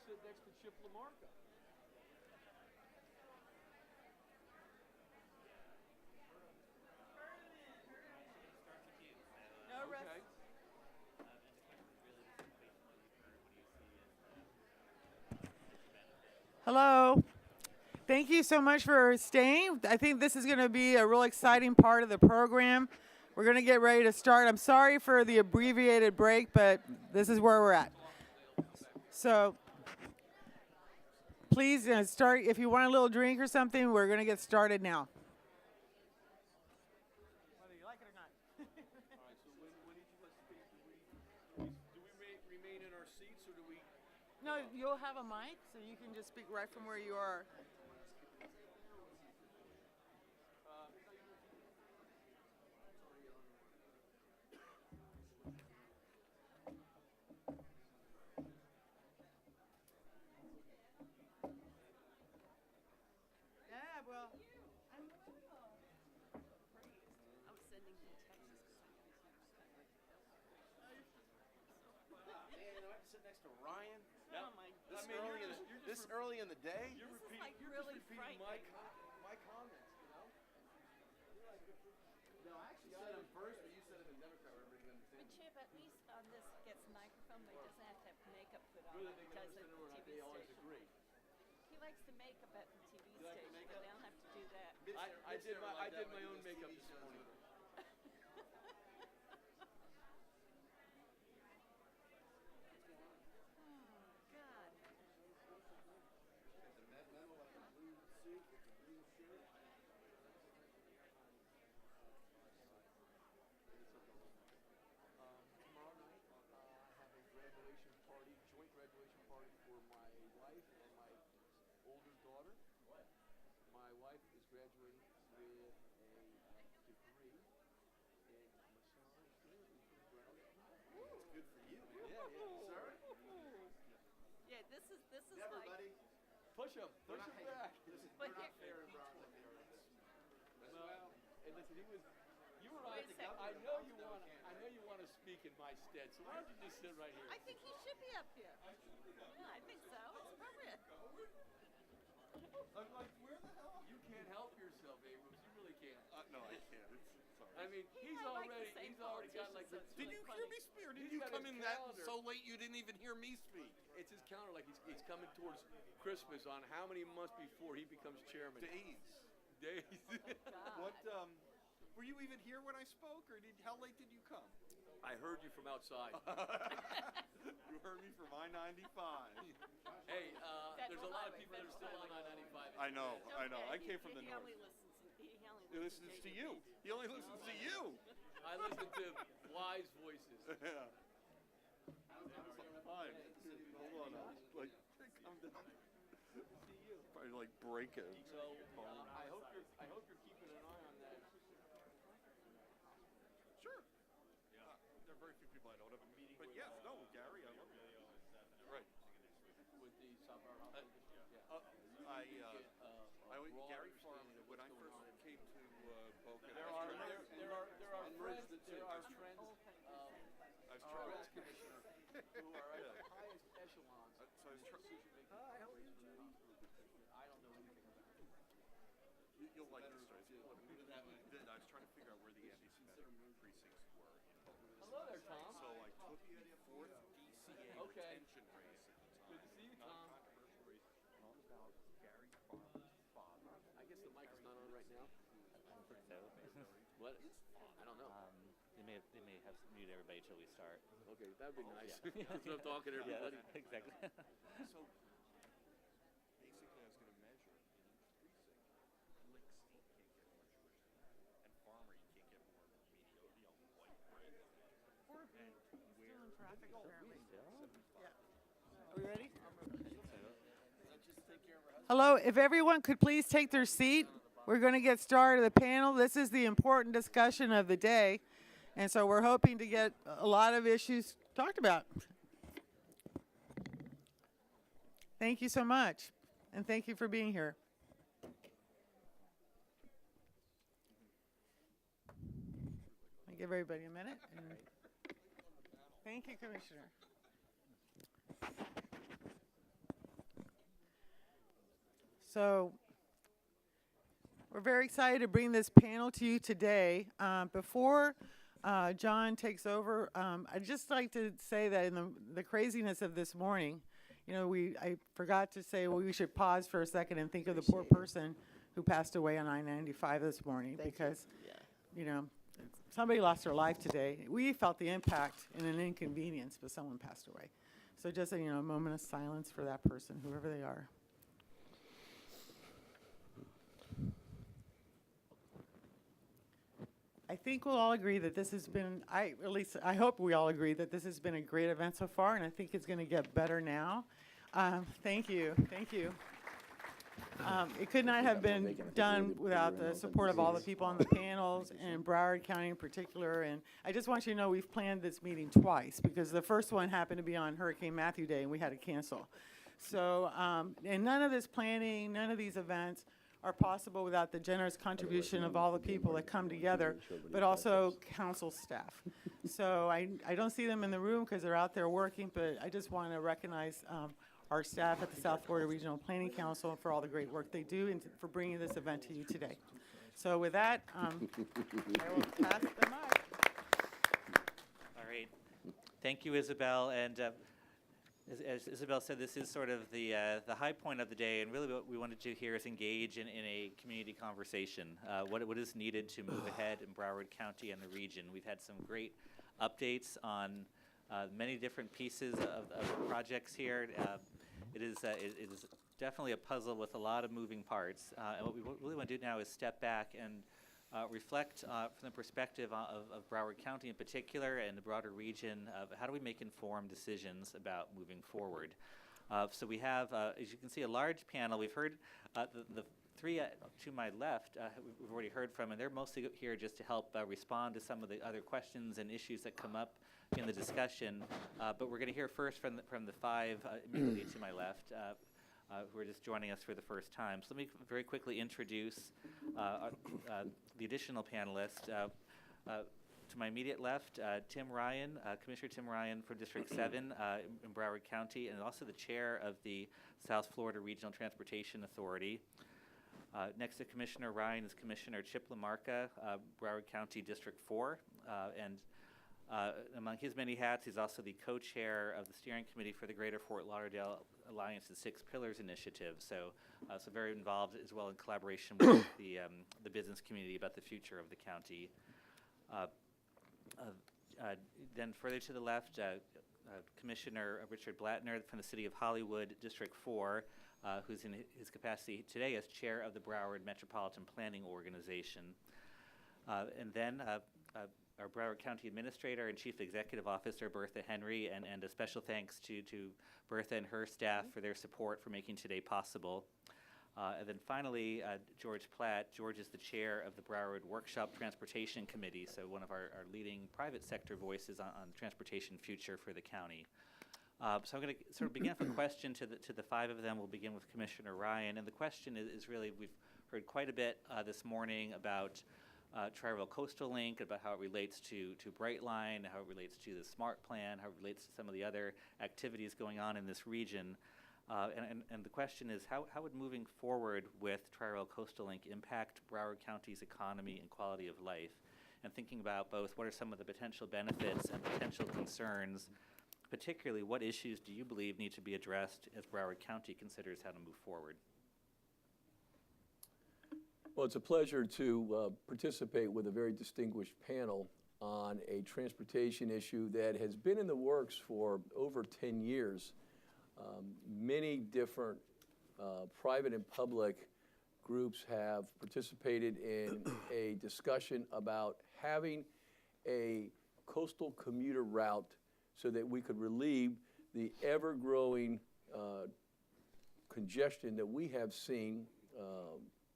sit next to Chip LaMarca. No rest. Okay. Hello. Thank you so much for staying. I think this is going to be a real exciting part of the program. We're going to get ready to start. I'm sorry for the abbreviated break, but this is where we're at. So please start. If you want a little drink or something, we're going to get started now. Whether you like it or not. All right, so when each of us speak, do we remain in our seats, or do we? No, you'll have a mic, so you can just speak right from where you are. Yeah, well. Man, I have to sit next to Ryan Oh my this I mean, early you're in just- you're this just early in the day. You're This is repeating. like You're really just repeating frightening. My comments, you know. No, I actually said them first, but you said them in Democrat where everybody can understand. But Chip, at least on this gets microphone, but he doesn't have to have makeup put on Whether like they he can does at understand the it or not, TV they always station. agree. He likes the makeup at the TV You like the station, but makeup? they don't have to do that. I did my own makeup this morning. Oh, God. Tomorrow night, I have a graduation party, joint graduation party for my wife and my older daughter. My wife is graduating with a degree in massage therapy from Brown. It's good for you. Yeah, sir. Yeah, this is Never, like. buddy. Push him back. Listen, But they're not here- fair in Brownwood. Well, and listen, you were Wait on a second. I know you want to speak in my stead, so why don't you just sit right here? I think he should be up here. Yeah, I think so. It's appropriate. I'm like, where the hell? You can't help yourself, Abrams. You really can't. No, I can't. Sorry. I mean, He and I like the same he's already got like. politicians, so it's Did really you funny. hear me speak, or did He's you got come his in that calendar. so late you didn't even hear me speak? It's his counter, like he's coming towards Christmas on how many months before he becomes chairman. Days. Days. What? Were you even here when I spoke, or how late did you come? I heard you from outside. You heard me from I-95. Hey, Federal there's a lot of highway, people that are federal still on highway. I-95. I know. I He- came from the he north. only listens. He only He listens to you. He only listens to you. I listen to wise voices. Yeah. Fine. Hold on. Like, come down. Probably like break it. So I hope you're keeping an eye on that. Sure. There are very few people I don't have a meeting with. But yes, no, Gary, I love you. Right. With the South Florida Gary Farm, when I first came to Boca, There are friends. I was Our trying Reds commissioner who are at the highest echelons. So I was decision-making. Hi, how are you, Judy? I don't know anything about it. You'll like this story. I was trying to figure out where the anti-Semitic precincts were in Boca. Hello there, Tom. So I took the fourth DCA Okay. retention race at the time. Good to see you, Tom. Controversial race, all about Gary Farmer's father. I guess the mic is not on right now. What? I don't know. They may have muted everybody till we start. Okay, that'd be nice. Yeah. Instead of talking to everybody. Exactly. So basically, I was going to measure in each precinct. Licks, you can't get much worse. And Farmer, you can't get more mediocre, white bread. And where Are we ready? Hello, if everyone could please take their seat. We're going to get started the panel. This is the important discussion of the day. And so we're hoping to get a lot of issues talked about. Thank you so much. And thank you for being here. I give everybody a minute. Thank you, Commissioner. So we're very excited to bring this panel to you today. Before John takes over, I'd just like to say that in the craziness of this morning, you know, I forgot to say, well, we should pause for a second and think of the poor person who passed away on I-95 this morning because, you know, somebody lost their life today. We felt the impact and an inconvenience, but someone passed away. So just, you know, a moment of silence for that person, whoever they are. I think we'll all agree that this has been, at least I hope we all agree that this has been a great event so far, and I think it's going to get better now. Thank you. Thank you. It could not have been done without the support of all the people on the panels and Broward County in particular. And I just want you to know we've planned this meeting twice because the first one happened to be on Hurricane Matthew Day and we had to cancel. So, and none of this planning, none of these events are possible without the generous contribution of all the people that come together, but also council staff. So I don't see them in the room because they're out there working, but I just want to recognize our staff at the South Florida Regional Planning Council for all the great work they do and for bringing this event to you today. So with that, I will pass the mic. All right. Thank you, Isabel. And as Isabel said, this is sort of the high point of the day, and really what we wanted to do here is engage in a community conversation. What is needed to move ahead in Broward County and the region? We've had some great updates on many different pieces of the projects here. It is definitely a puzzle with a lot of moving parts. And what we really want to do now is step back and reflect from the perspective of Broward County in particular and the broader region of how do we make informed decisions about moving forward. So we have, as you can see, a large panel. We've heard the three to my left we've already heard from, and they're mostly here just to help respond to some of the other questions and issues that come up in the discussion. But we're going to hear first from the five immediately to my left who are just joining us for the first time. So let me very quickly introduce the additional panelists. To my immediate left, Tim Ryan, Commissioner Tim Ryan from District 7 in Broward County, and also the chair of the South Florida Regional Transportation Authority. Next to Commissioner Ryan is Commissioner Chip LaMarca, Broward County District 4, and among his many hats, he's also the co-chair of the steering committee for the Greater Fort Lauderdale Alliance's Six Pillars Initiative. So very involved as well in collaboration with the business community about the future of the county. Then further to the left, Commissioner Richard Blattner from the City of Hollywood, District 4, who's in his capacity today as chair of the Broward Metropolitan Planning Organization. And then our Broward County Administrator and Chief Executive Officer, Bertha Henry, and a special thanks to Bertha and her staff for their support for making today possible. And then finally, George Platt. George is the chair of the Broward Workshop Transportation Committee, so one of our leading private sector voices on transportation future for the county. So I'm going to sort of begin with a question to the five of them. We'll begin with Commissioner Ryan, and the question is really, we've heard quite a bit this morning about Tri-Rail Coastal Link, about how it relates to Brightline, how it relates to the SMART plan, how it relates to some of the other activities going on in this region. And the question is, how would moving forward with Tri-Rail Coastal Link impact Broward County's economy and quality of life? And thinking about both, what are some of the potential benefits and potential concerns, particularly what issues do you believe need to be addressed as Broward County considers how to move forward? Well, it's a pleasure to participate with a very distinguished panel on a transportation issue that has been in the works for over 10 years. Many different private and public groups have participated in a discussion about having a coastal commuter route so that we could relieve the ever-growing congestion that we have seen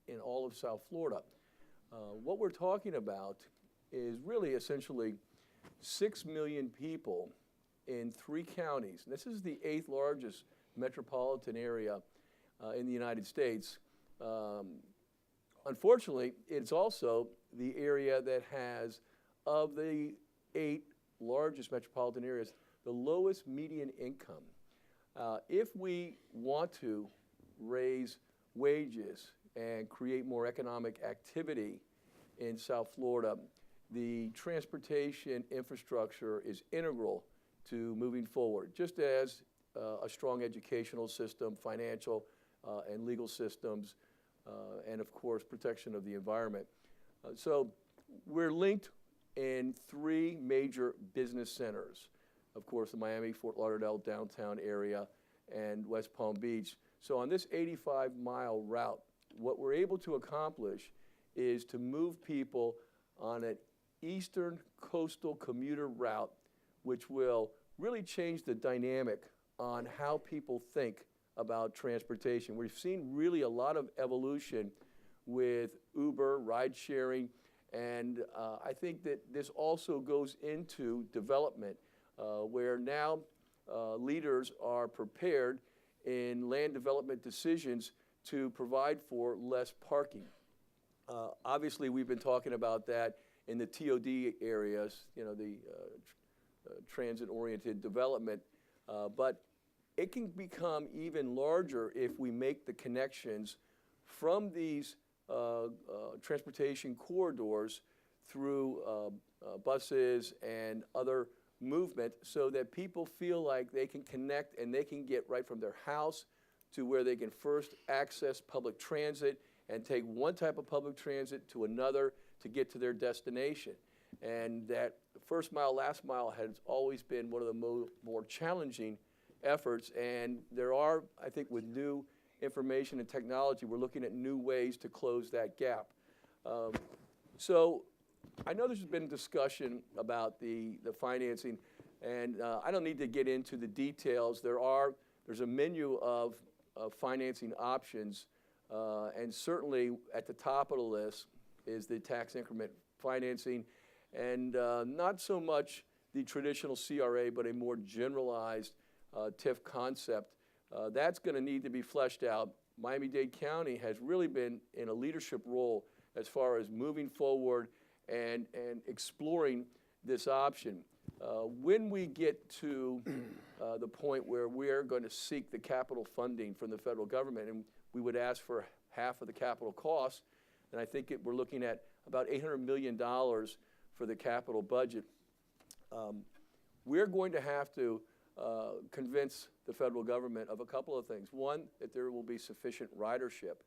in all of South Florida. What we're talking about is really essentially 6 million people in 3 counties. This is the 8th largest metropolitan area in the United States. Unfortunately, it's also the area that has, of the 8 largest metropolitan areas, the lowest median income. If we want to raise wages and create more economic activity in South Florida, the transportation infrastructure is integral to moving forward, just as a strong educational system, financial and legal systems, and of course, protection of the environment. So we're linked in 3 major business centers. Of course, the Miami, Fort Lauderdale downtown area, and West Palm Beach. So on this 85-mile route, what we're able to accomplish is to move people on an eastern coastal commuter route, which will really change the dynamic on how people think about transportation. We've seen really a lot of evolution with Uber, ride sharing, and I think that this also goes into development, where now leaders are prepared in land development decisions to provide for less parking. Obviously, we've been talking about that in the TOD areas, you know, the transit-oriented development, but it can become even larger if we make the connections from these transportation corridors through buses and other movement, so that people feel like they can connect and they can get right from their house to where they can first access public transit and take one type of public transit to another to get to their destination. And that first mile, last mile has always been one of the more challenging efforts, and there are, I think, with new information and technology, we're looking at new ways to close that gap. So I know there's been discussion about the financing, and I don't need to get into the details. There's a menu of financing options, and certainly at the top of the list is the tax increment financing, and not so much the traditional CRA, but a more generalized TIF concept. That's going to need to be fleshed out. Miami-Dade County has really been in a leadership role as far as moving forward and exploring this option. When we get to the point where we're going to seek the capital funding from the federal government, and we would ask for half of the capital costs, and I think we're looking at about $800 million for the capital budget, we're going to have to convince the federal government of a couple of things. One, that there will be sufficient ridership,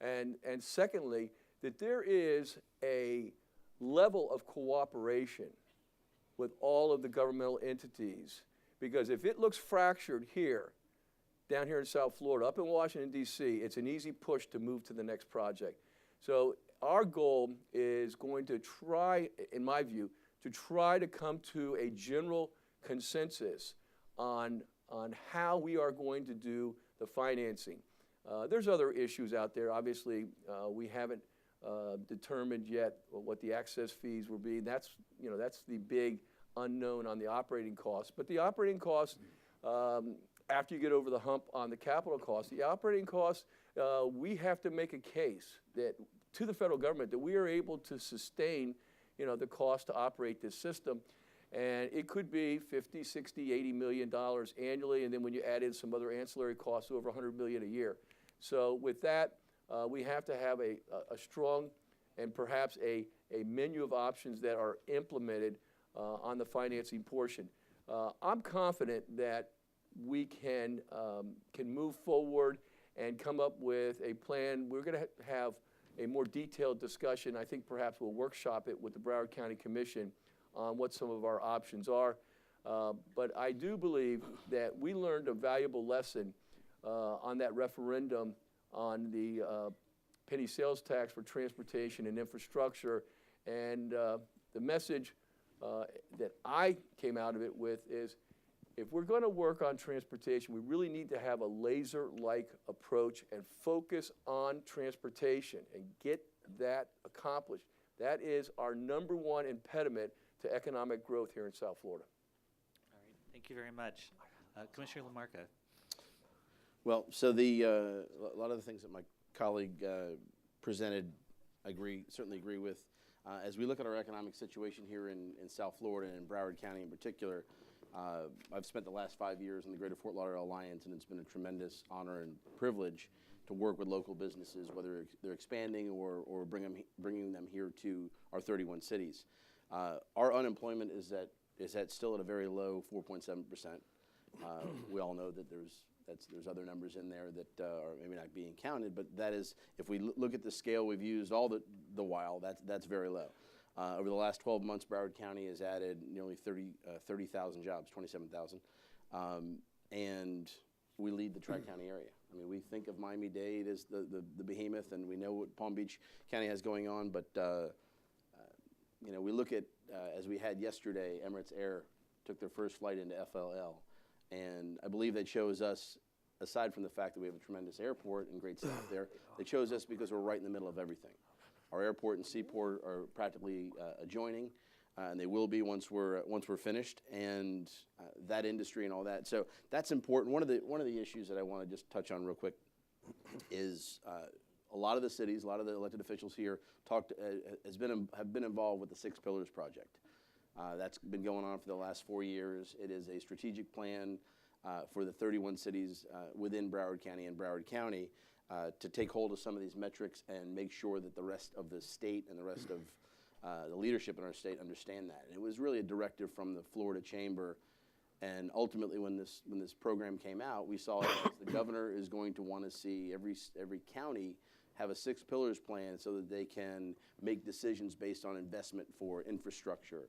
and secondly, that there is a level of cooperation with all of the governmental entities. Because if it looks fractured here, down here in South Florida, up in Washington, D.C., it's an easy push to move to the next project. So our goal is going to try, in my view, to try to come to a general consensus on how we are going to do the financing. There's other issues out there. Obviously, we haven't determined yet what the access fees will be. That's the big unknown on the operating costs. But the operating costs, after you get over the hump on the capital costs, the operating costs, we have to make a case that to the federal government that we are able to sustain, the cost to operate this system. And it could be $50, $60, $80 million annually, and then when you add in some other ancillary costs, over $100 million a year. So with that, we have to have a strong and perhaps a menu of options that are implemented on the financing portion. I'm confident that we can move forward and come up with a plan. We're going to have a more detailed discussion. I think perhaps we'll workshop it with the Broward County Commission on what some of our options are. But I do believe that we learned a valuable lesson on that referendum on the penny sales tax for transportation and infrastructure. And the message that I came out of it with is, if we're going to work on transportation, we really need to have a laser-like approach and focus on transportation and get that accomplished. That is our #1 impediment to economic growth here in South Florida. All right, thank you very much. Commissioner LaMarca. Well, so a lot of the things that my colleague presented, I certainly agree with. As we look at our economic situation here in South Florida and Broward County in particular, I've spent the last 5 years in the Greater Fort Lauderdale Alliance, and it's been a tremendous honor and privilege to work with local businesses, whether they're expanding or bringing them here to our 31 cities. Our unemployment is still at a very low 4.7%. We all know that there's other numbers in there that are maybe not being counted, but that is, if we look at the scale we've used all the while, that's very low. Over the last 12 months, Broward County has added nearly 30,000 jobs, 27,000, and we lead the Tri-County area. I mean, we think of Miami-Dade as the behemoth, and we know what Palm Beach County has going on, but you know, we look at, as we had yesterday, Emirates Air took their first flight into FLL, and I believe they chose us, aside from the fact that we have a tremendous airport and great staff there, they chose us because we're right in the middle of everything. Our airport and seaport are practically adjoining, and they will be once we're finished, and that industry and all that. So that's important. One of the issues that I want to just touch on real quick is a lot of the cities, a lot of the elected officials here have been involved with the Six Pillars Project. That's been going on for the last 4 years. It is a strategic plan for the 31 cities within Broward County and Broward County to take hold of some of these metrics and make sure that the rest of the state and the rest of the leadership in our state understand that. And it was really a directive from the Florida Chamber. And ultimately, when this program came out, we saw that the governor is going to want to see every county have a Six Pillars plan so that they can make decisions based on investment for infrastructure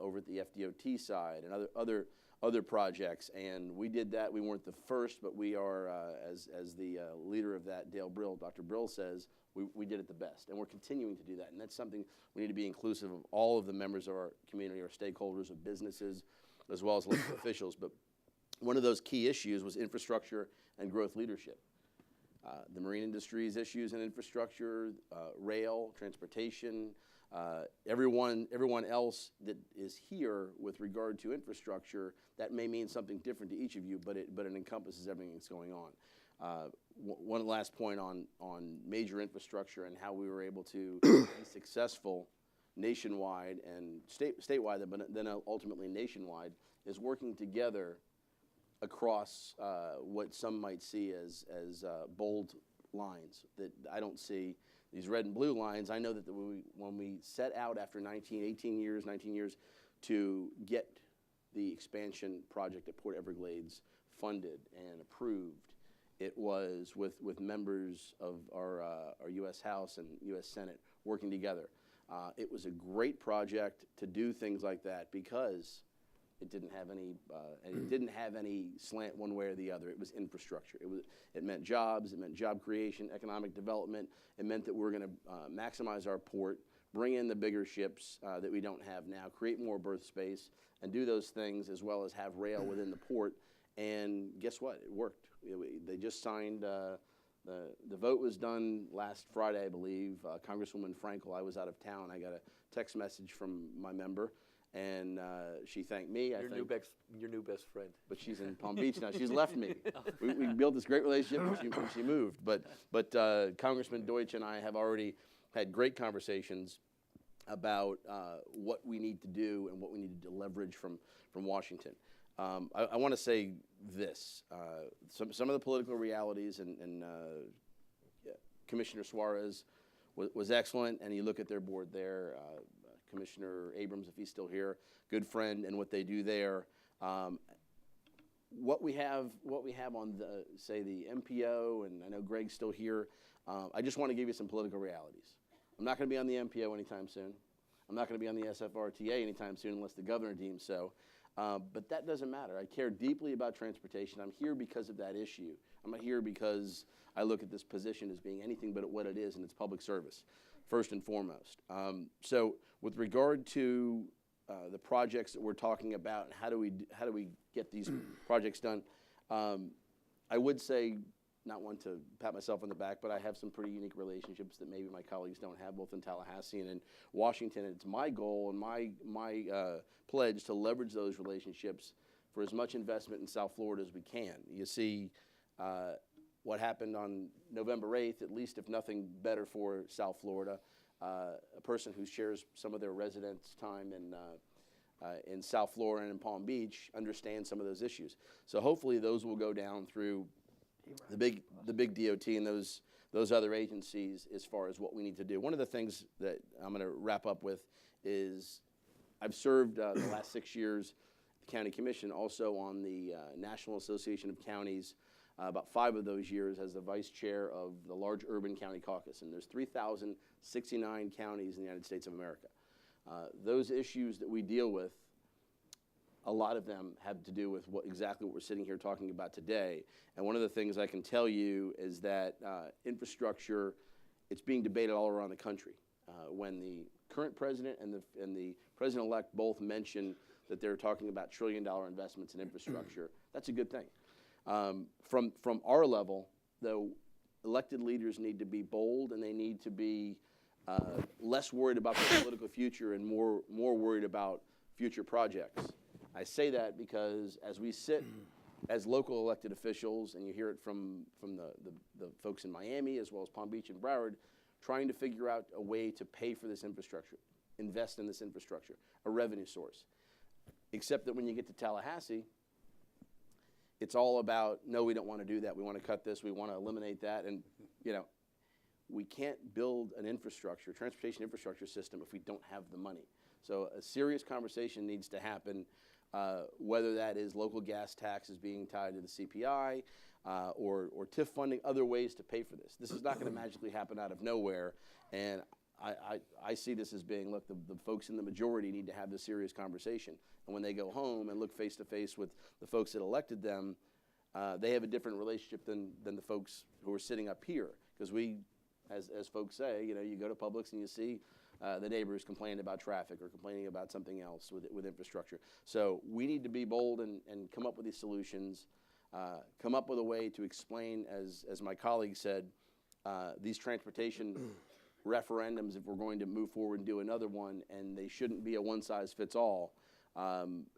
over at the FDOT side and other projects. And we did that. We weren't the first, but we are, as the leader of that, Dale Brill, Dr. Brill says, we did it the best. And we're continuing to do that. And that's something we need to be inclusive of all of the members of our community, our stakeholders, of businesses, as well as elected officials. But one of those key issues was infrastructure and growth leadership. The marine industry's issues and infrastructure, rail, transportation, everyone else that is here with regard to infrastructure, that may mean something different to each of you, but it encompasses everything that's going on. One last point on major infrastructure and how we were able to be successful nationwide and statewide, but then ultimately nationwide, is working together across what some might see as bold lines that I don't see. These red and blue lines, I know that when we set out after 19 years to get the expansion project at Port Everglades funded and approved, it was with members of our U.S. House and U.S. Senate working together. It was a great project to do things like that because it didn't have any slant one way or the other. It was infrastructure. It meant jobs. It meant job creation, economic development. It meant that we're going to maximize our port, bring in the bigger ships that we don't have now, create more berth space, and do those things as well as have rail within the port. And guess what? It worked. They just signed. The vote was done last Friday, I believe. Congresswoman Frankel, I was out of town. I got a text message from my member. And she thanked me. Your new best friend. But she's in Palm Beach now. She's left me. We built this great relationship when she moved. But Congressman Deutsch and I have already had great conversations about what we need to do and what we need to leverage from Washington. I want to say this. Some of the political realities, and Commissioner Suarez was excellent, and you look at their board there. Commissioner Abrams, if he's still here, good friend, and what they do there. What we have on the MPO, and I know Greg's still here. I just want to give you some political realities. I'm not going to be on the MPO anytime soon. I'm not going to be on the SFRTA anytime soon unless the governor deems so. But that doesn't matter. I care deeply about transportation. I'm here because of that issue. I'm not here because I look at this position as being anything but what it is, and it's public service, first and foremost. So with regard to the projects that we're talking about and how do we get these projects done, I would say, not one to pat myself on the back, but I have some pretty unique relationships that maybe my colleagues don't have, both in Tallahassee and in Washington. And it's my goal and my pledge to leverage those relationships for as much investment in South Florida as we can. You see what happened on November 8th, at least if nothing better for South Florida. A person who shares some of their residence time in South Florida and in Palm Beach understands some of those issues. So hopefully those will go down through the big DOT and those other agencies as far as what we need to do. One of the things that I'm going to wrap up with is I've served the last 6 years at the County Commission, also on the National Association of Counties, about 5 of those years as the vice chair of the large urban county caucus. And there's 3,069 counties in the United States of America. Those issues that we deal with, a lot of them have to do with exactly what we're sitting here talking about today. And one of the things I can tell you is that infrastructure, it's being debated all around the country. When the current president and the president-elect both mention that they're talking about trillion-dollar investments in infrastructure, that's a good thing. From our level, though, elected leaders need to be bold, and they need to be less worried about their political future and more worried about future projects. I say that because as we sit as local elected officials, and you hear it from the folks in Miami as well as Palm Beach and Broward, trying to figure out a way to pay for this infrastructure, invest in this infrastructure, a revenue source. Except that when you get to Tallahassee, it's all about, no, we don't want to do that. We want to cut this. We want to eliminate that. And, you know, we can't build an infrastructure, transportation infrastructure system if we don't have the money. So a serious conversation needs to happen, whether that is local gas taxes being tied to the CPI or TIF funding, other ways to pay for this. This is not going to magically happen out of nowhere. And I see this as being, look, the folks in the majority need to have this serious conversation. And when they go home and look face to face with the folks that elected them, they have a different relationship than the folks who are sitting up here. Because we, as folks say, you know, you go to Publix and you see the neighbors complaining about traffic or complaining about something else with infrastructure. So we need to be bold and come up with these solutions, come up with a way to explain, as my colleague said, these transportation referendums, if we're going to move forward and do another one, and they shouldn't be a one-size-fits-all.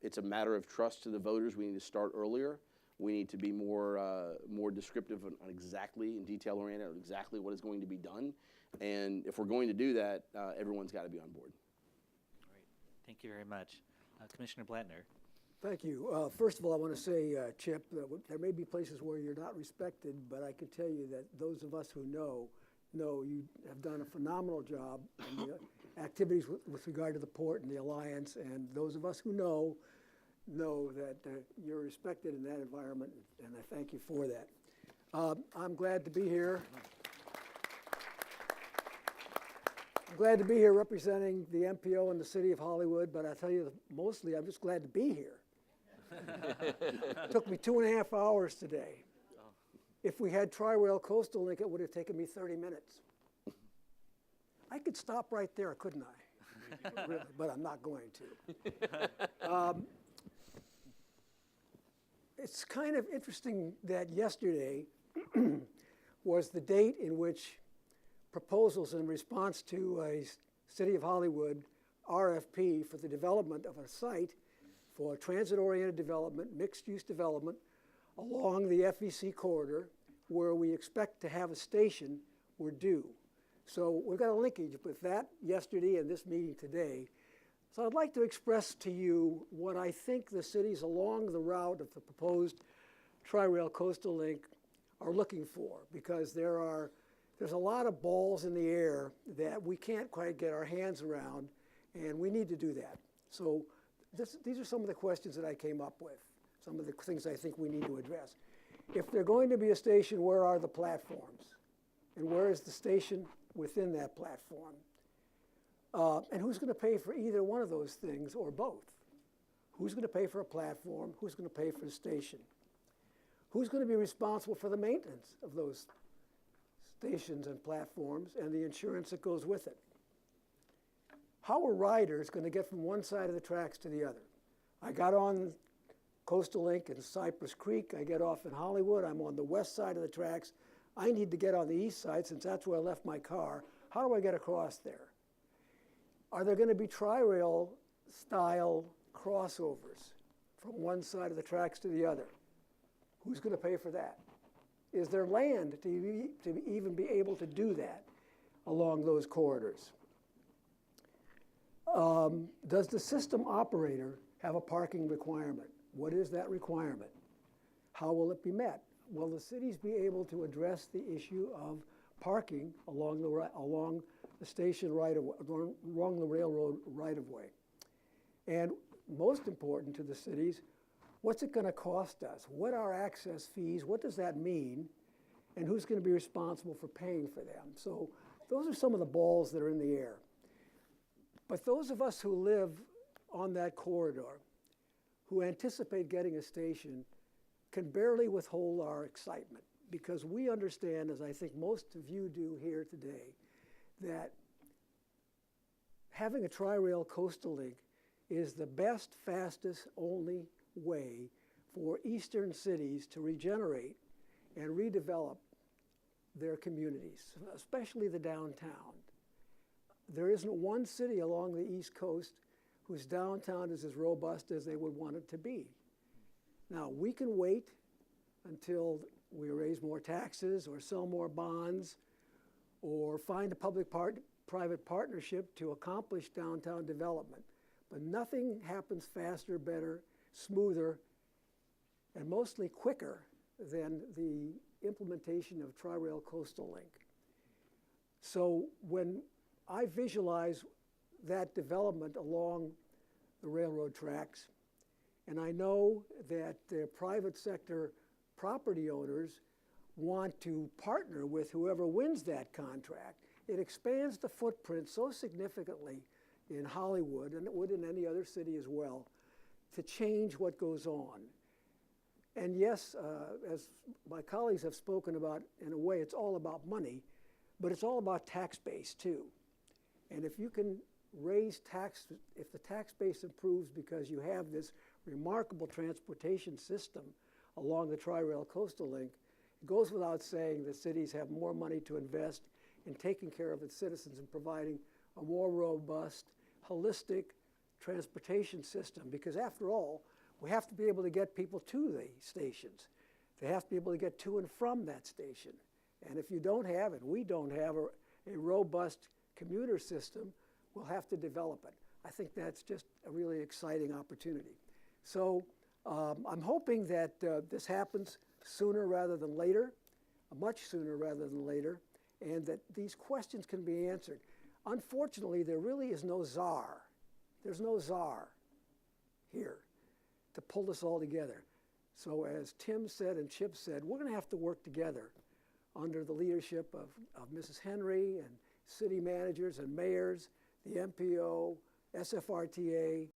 It's a matter of trust to the voters. We need to start earlier. We need to be more descriptive on exactly and detail-oriented on exactly what is going to be done. And if we're going to do that, everyone's got to be on board. Great. Thank you very much. Commissioner Blattner. Thank you. First of all, I want to say, Chip, that there may be places where you're not respected, but I can tell you that those of us who know you have done a phenomenal job in the activities with regard to the port and the alliance, and those of us who know that you're respected in that environment, and I thank you for that. I'm glad to be here. I'm glad to be here representing the MPO and the City of Hollywood, but I tell you, mostly I'm just glad to be here. It took me 2.5 hours today. If we had Tri-Rail Coastal Link, it would have taken me 30 minutes. I could stop right there, couldn't I? Really, but I'm not going to. It's kind of interesting that yesterday was the date in which proposals in response to a City of Hollywood RFP for the development of a site for transit-oriented development, mixed-use development along the FEC corridor where we expect to have a station were due. So we've got a linkage with that yesterday and this meeting today. So I'd like to express to you what I think the cities along the route of the proposed Tri-Rail Coastal Link are looking for, because there's a lot of balls in the air that we can't quite get our hands around, and we need to do that. So these are some of the questions that I came up with, some of the things I think we need to address. If they're going to be a station, where are the platforms? And where is the station within that platform? And who's going to pay for either one of those things or both? Who's going to pay for a platform? Who's going to pay for the station? Who's going to be responsible for the maintenance of those stations and platforms and the insurance that goes with it? How are riders going to get from one side of the tracks to the other? I got on Coastal Link in Cypress Creek. I get off in Hollywood. I'm on the west side of the tracks. I need to get on the east side since that's where I left my car. How do I get across there? Are there going to be Tri-Rail style crossovers from one side of the tracks to the other? Who's going to pay for that? Is there land to even be able to do that along those corridors? Does the system operator have a parking requirement? What is that requirement? How will it be met? will the cities be able to address the issue of parking along the station right of along the railroad right of way? And most important to the cities, what's it going to cost us? What are access fees? What does that mean? And who's going to be responsible for paying for them? So those are some of the balls that are in the air. But those of us who live on that corridor, who anticipate getting a station, can barely withhold our excitement, because we understand, as I think most of you do here today, that having a Tri-Rail Coastal Link is the best, fastest, only way for eastern cities to regenerate and redevelop their communities, especially the downtown. There isn't one city along the East Coast whose downtown is as robust as they would want it to be. Now, we can wait until we raise more taxes or sell more bonds or find a public-private partnership to accomplish downtown development. But nothing happens faster, better, smoother, and mostly quicker than the implementation of Tri-Rail Coastal Link. So when I visualize that development along the railroad tracks, and I know that the private sector property owners want to partner with whoever wins that contract, it expands the footprint so significantly in Hollywood, and it would in any other city as well, to change what goes on. And yes, as my colleagues have spoken about, in a way, it's all about money, but it's all about tax base too. And if you can raise tax, if the tax base improves because you have this remarkable transportation system along the Tri-Rail Coastal Link, it goes without saying that cities have more money to invest in taking care of its citizens and providing a more robust, holistic transportation system. Because after all, we have to be able to get people to the stations. They have to be able to get to and from that station. And if you don't have, and we don't have a robust commuter system, we'll have to develop it. I think that's just a really exciting opportunity. So I'm hoping that this happens sooner rather than later, much sooner rather than later, and that these questions can be answered. Unfortunately, there really is no czar. There's no czar here to pull this all together. So as Tim said and Chip said, we're going to have to work together under the leadership of Mrs. Henry and city managers and mayors, the MPO, SFRTA,